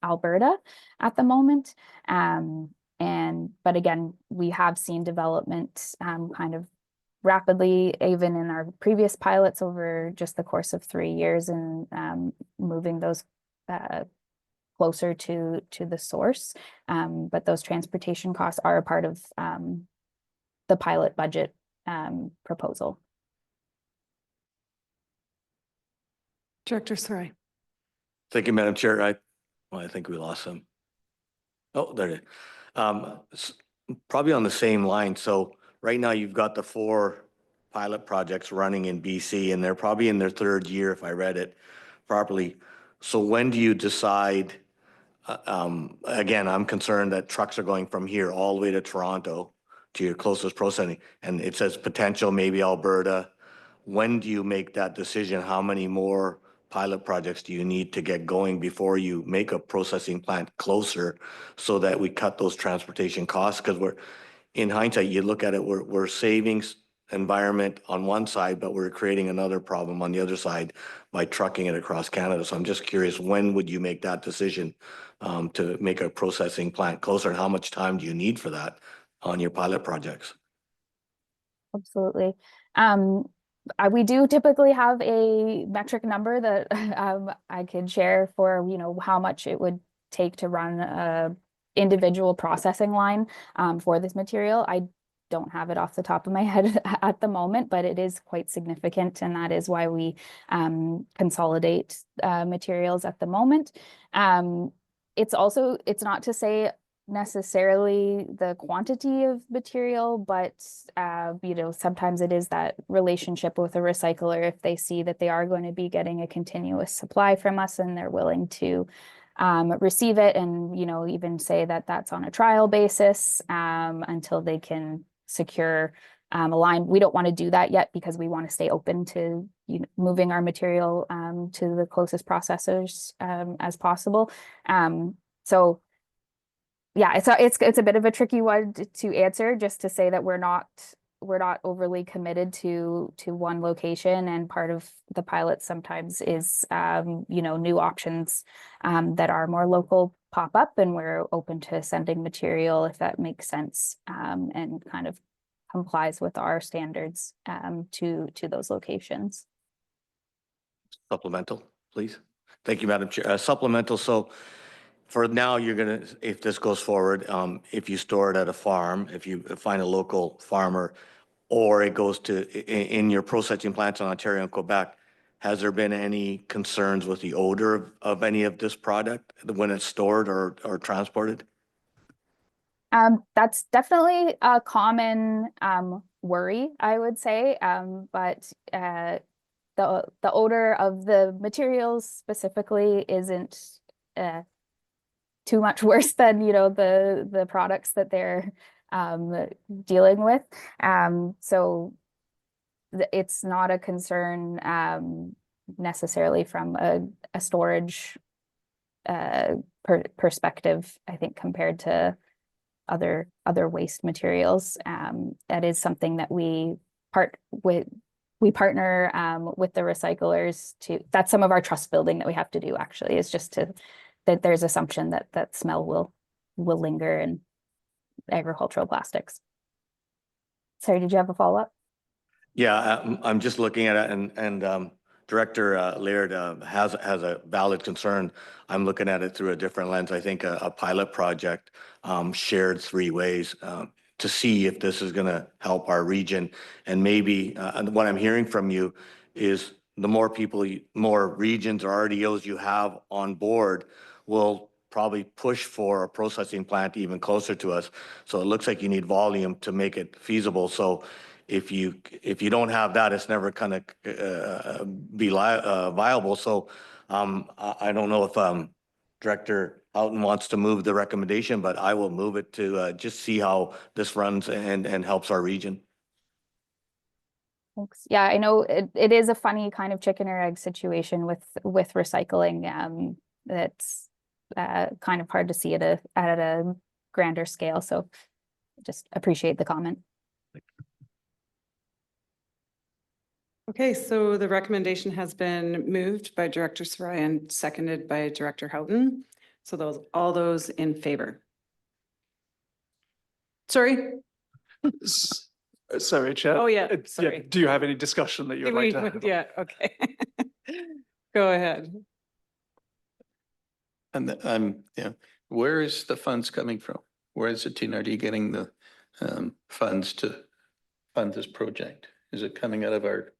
Alberta at the moment. But again, we have seen development kind of rapidly, even in our previous pilots over just the course of 3 years, and moving those closer to the source. But those transportation costs are a part of the pilot budget proposal.
Director Sarai.
Thank you, Madam Chair. I think we lost him. Oh, there it is. Probably on the same line. So right now you've got the 4 pilot projects running in BC, and they're probably in their 3rd year, if I read it properly. So when do you decide? Again, I'm concerned that trucks are going from here all the way to Toronto to your closest processing, and it says potential maybe Alberta. When do you make that decision? How many more pilot projects do you need to get going before you make a processing plant closer so that we cut those transportation costs? Because we're, in hindsight, you look at it, we're saving environment on one side, but we're creating another problem on the other side by trucking it across Canada. So I'm just curious, when would you make that decision to make a processing plant closer, and how much time do you need for that on your pilot projects?
Absolutely. We do typically have a metric number that I could share for, you know, how much it would take to run a individual processing line for this material. I don't have it off the top of my head at the moment, but it is quite significant, and that is why we consolidate materials at the moment. It's not to say necessarily the quantity of material, but you know, sometimes it is that relationship with a recycler. If they see that they are going to be getting a continuous supply from us and they're willing to receive it, and, you know, even say that that's on a trial basis until they can secure a line. We don't want to do that yet because we want to stay open to, you know, moving our material to the closest processors as possible. So yeah, it's a bit of a tricky one to answer, just to say that we're not overly committed to one location, and part of the pilot sometimes is you know, new options that are more local pop up, and we're open to sending material if that makes sense and kind of complies with our standards to those locations.
Supplemental, please. Thank you, Madam Chair. Supplemental. So for now, you're gonna, if this goes forward, if you store it at a farm, if you find a local farmer, or it goes to in your processing plants in Ontario and Quebec, has there been any concerns with the odor of any of this product when it's stored or transported?
That's definitely a common worry, I would say, but the odor of the materials specifically isn't too much worse than, you know, the products that they're dealing with. So it's not a concern necessarily from a storage perspective, I think, compared to other waste materials. That is something that we partner with the recyclers to, that's some of our trust building that we have to do, actually, is just to, that there's assumption that that smell will linger in agricultural plastics. Sorry, did you have a follow-up?
Yeah, I'm just looking at it, and Director Laird has a valid concern. I'm looking at it through a different lens. I think a pilot project shared 3 ways to see if this is going to help our region. And maybe what I'm hearing from you is the more people, more regions or RDOs you have on board will probably push for a processing plant even closer to us. So it looks like you need volume to make it feasible. So if you don't have that, it's never gonna be viable. So I don't know if Director Houghton wants to move the recommendation, but I will move it to just see how this runs and helps our region.
Thanks. Yeah, I know it is a funny kind of chicken or egg situation with recycling. That's kind of hard to see at a grander scale. So just appreciate the comment.
Okay, so the recommendation has been moved by Director Sarai and seconded by Director Houghton. So all those in favor? Sorry?
Sorry, Chair.
Oh, yeah,
Yeah,
sorry.
do you have any discussion that you would like to have?
Yeah, okay. Go ahead.
And yeah, where is the funds coming from? Where is the TNRD getting the funds to fund this project? Is it coming out of our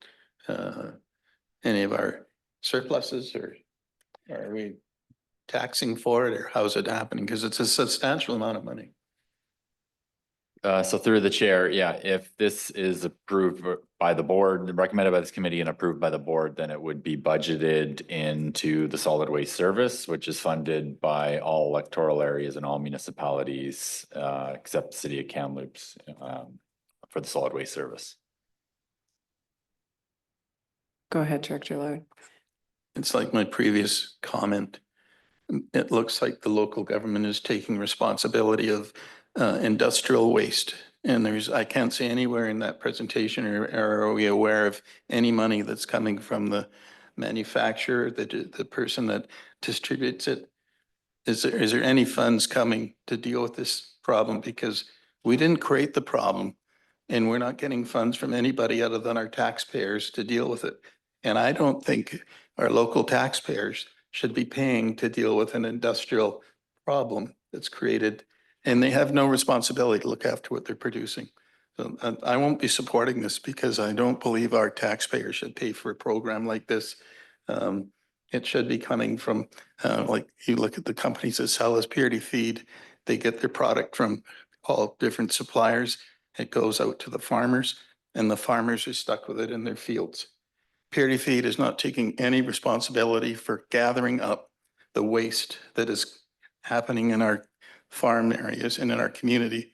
any of our surpluses, or are we taxing for it, or how's it happening? Because it's a substantial amount of money.
So through the chair, yeah, if this is approved by the board, recommended by this committee and approved by the board, then it would be budgeted into the solid waste service, which is funded by all electoral areas and all municipalities, except the city of Kamloops, for the solid waste service.
Go ahead, Director Laird.
It's like my previous comment. It looks like the local government is taking responsibility of industrial waste. And I can't see anywhere in that presentation, or are we aware of any money that's coming from the manufacturer, the person that distributes it? Is there any funds coming to deal with this problem? Because we didn't create the problem, and we're not getting funds from anybody other than our taxpayers to deal with it. And I don't think our local taxpayers should be paying to deal with an industrial problem that's created, and they have no responsibility to look after what they're producing. So I won't be supporting this because I don't believe our taxpayers should pay for a program like this. It should be coming from, like you look at the companies that sell us purity feed, they get their product from all different suppliers. It goes out to the farmers, and the farmers are stuck with it in their fields. Purity feed is not taking any responsibility for gathering up the waste that is happening in our farm areas and in our community.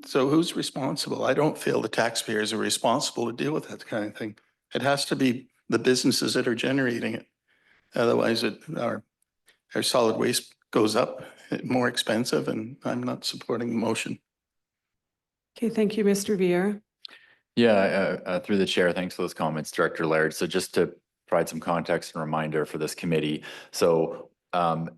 So who's responsible? I don't feel the taxpayers are responsible to deal with that kind of thing. It has to be the businesses that are generating it. Otherwise, our solid waste goes up, more expensive, and I'm not supporting the motion.
Okay, thank you, Mr. Vier.
Yeah, through the chair, thanks for those comments, Director Laird. So just to provide some context and reminder for this committee. So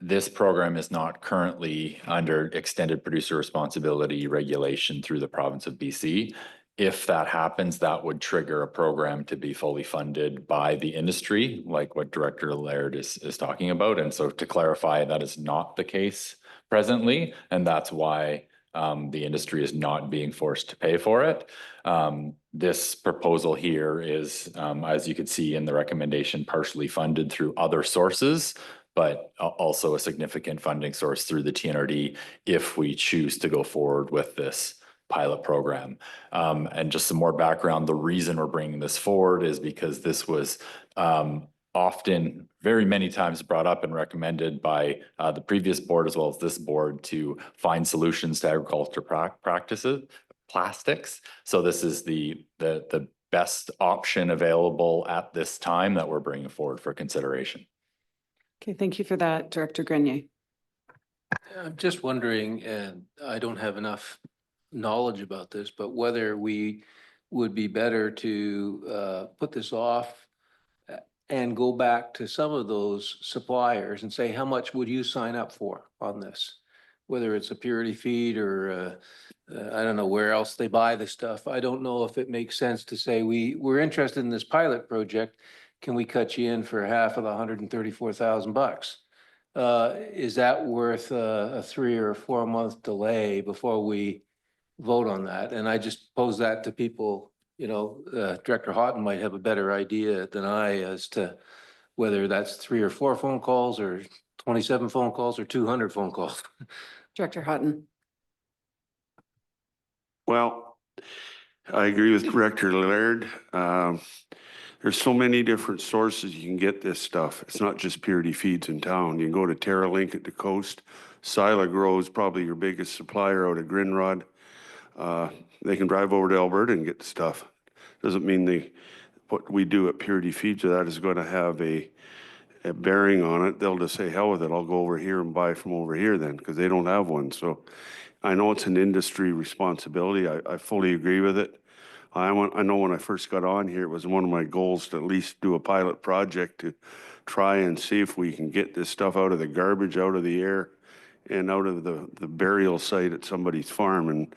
this program is not currently under extended producer responsibility regulation through the province of BC. If that happens, that would trigger a program to be fully funded by the industry, like what Director Laird is talking about. And so to clarify, that is not the case presently, and that's why the industry is not being forced to pay for it. This proposal here is, as you can see in the recommendation, partially funded through other sources, but also a significant funding source through the TNRD if we choose to go forward with this pilot program. And just some more background, the reason we're bringing this forward is because this was often, very many times brought up and recommended by the previous board as well as this board to find solutions to agriculture practices, plastics. So this is the best option available at this time that we're bringing forward for consideration.
Okay, thank you for that, Director Grenier.
I'm just wondering, and I don't have enough knowledge about this, but whether we would be better to put this off and go back to some of those suppliers and say, how much would you sign up for on this? Whether it's a purity feed or I don't know where else they buy the stuff. I don't know if it makes sense to say, we're interested in this pilot project. Can we cut you in for half of the $134,000? Is that worth a 3 or 4 month delay before we vote on that? And I just pose that to people, you know, Director Houghton might have a better idea than I as to whether that's 3 or 4 phone calls or 27 phone calls or 200 phone calls.
Director Houghton.
Well, I agree with Director Laird. There's so many different sources you can get this stuff. It's not just Purity Feeds in town. You can go to TerraLink at the coast. Sila Grows, probably your biggest supplier out of Grinrod. They can drive over to Alberta and get the stuff. Doesn't mean what we do at Purity Feeds that is going to have a bearing on it. They'll just say, hell with it, I'll go over here and buy from over here then, because they don't have one. So I know it's an industry responsibility. I fully agree with it. I know when I first got on here, it was one of my goals to at least do a pilot project to try and see if we can get this stuff out of the garbage, out of the air, and out of the burial site at somebody's farm. And,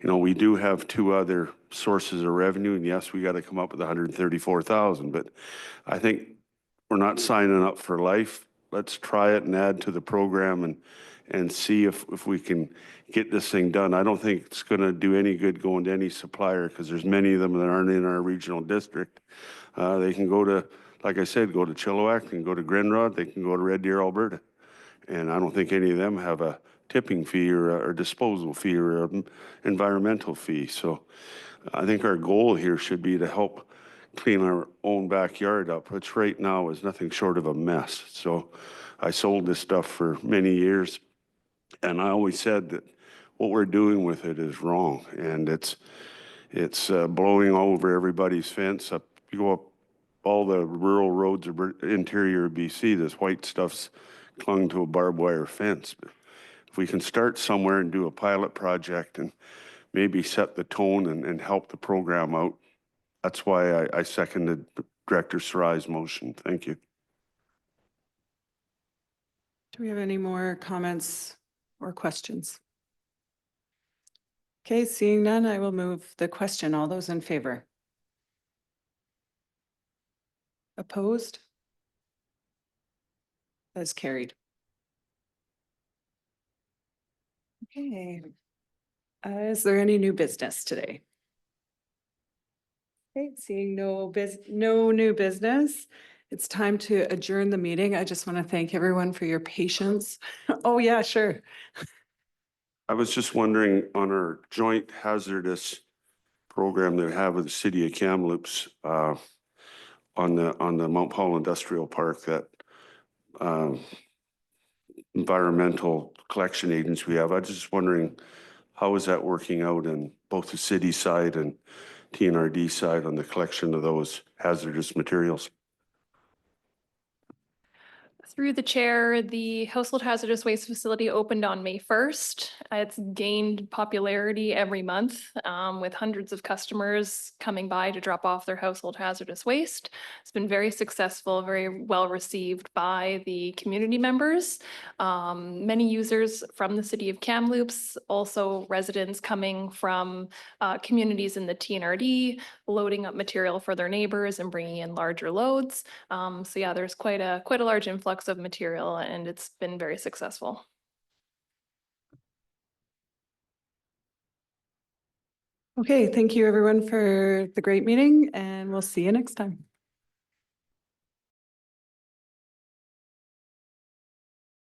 you know, we do have 2 other sources of revenue. And yes, we got to come up with 134,000, but I think we're not signing up for life. Let's try it and add to the program and see if we can get this thing done. I don't think it's going to do any good going to any supplier because there's many of them that aren't in our regional district. They can go to, like I said, go to Chilliwack, they can go to Grinrod, they can go to Red Deer, Alberta. And I don't think any of them have a tipping fee or a disposal fee or an environmental fee. So I think our goal here should be to help clean our own backyard up, which right now is nothing short of a mess. So I sold this stuff for many years, and I always said that what we're doing with it is wrong, and it's blowing over everybody's fence. You go up all the rural roads of interior BC, this white stuff's clung to a barbed wire fence. But if we can start somewhere and do a pilot project and maybe set the tone and help the program out, that's why I seconded Director Sarai's motion. Thank you.
Do we have any more comments or questions? Okay, seeing none, I will move the question. All those in favor? Opposed? That's carried. Okay. Is there any new business today? Okay, seeing no new business, it's time to adjourn the meeting. I just want to thank everyone for your patience. Oh, yeah, sure.
I was just wondering on our joint hazardous program that we have with the city of Kamloops on the Mount Paul Industrial Park, that environmental collection agents we have. I was just wondering, how is that working out in both the city side and TNRD side on the collection of those hazardous materials?
Through the chair, the Household Hazardous Waste Facility opened on May 1st. It's gained popularity every month with hundreds of customers coming by to drop off their household hazardous waste. It's been very successful, very well received by the community members. Many users from the city of Kamloops, also residents coming from communities in the TNRD, loading up material for their neighbors and bringing in larger loads. So yeah, there's quite a large influx of material, and it's been very successful.
Okay, thank you everyone for the great meeting, and we'll see you next time.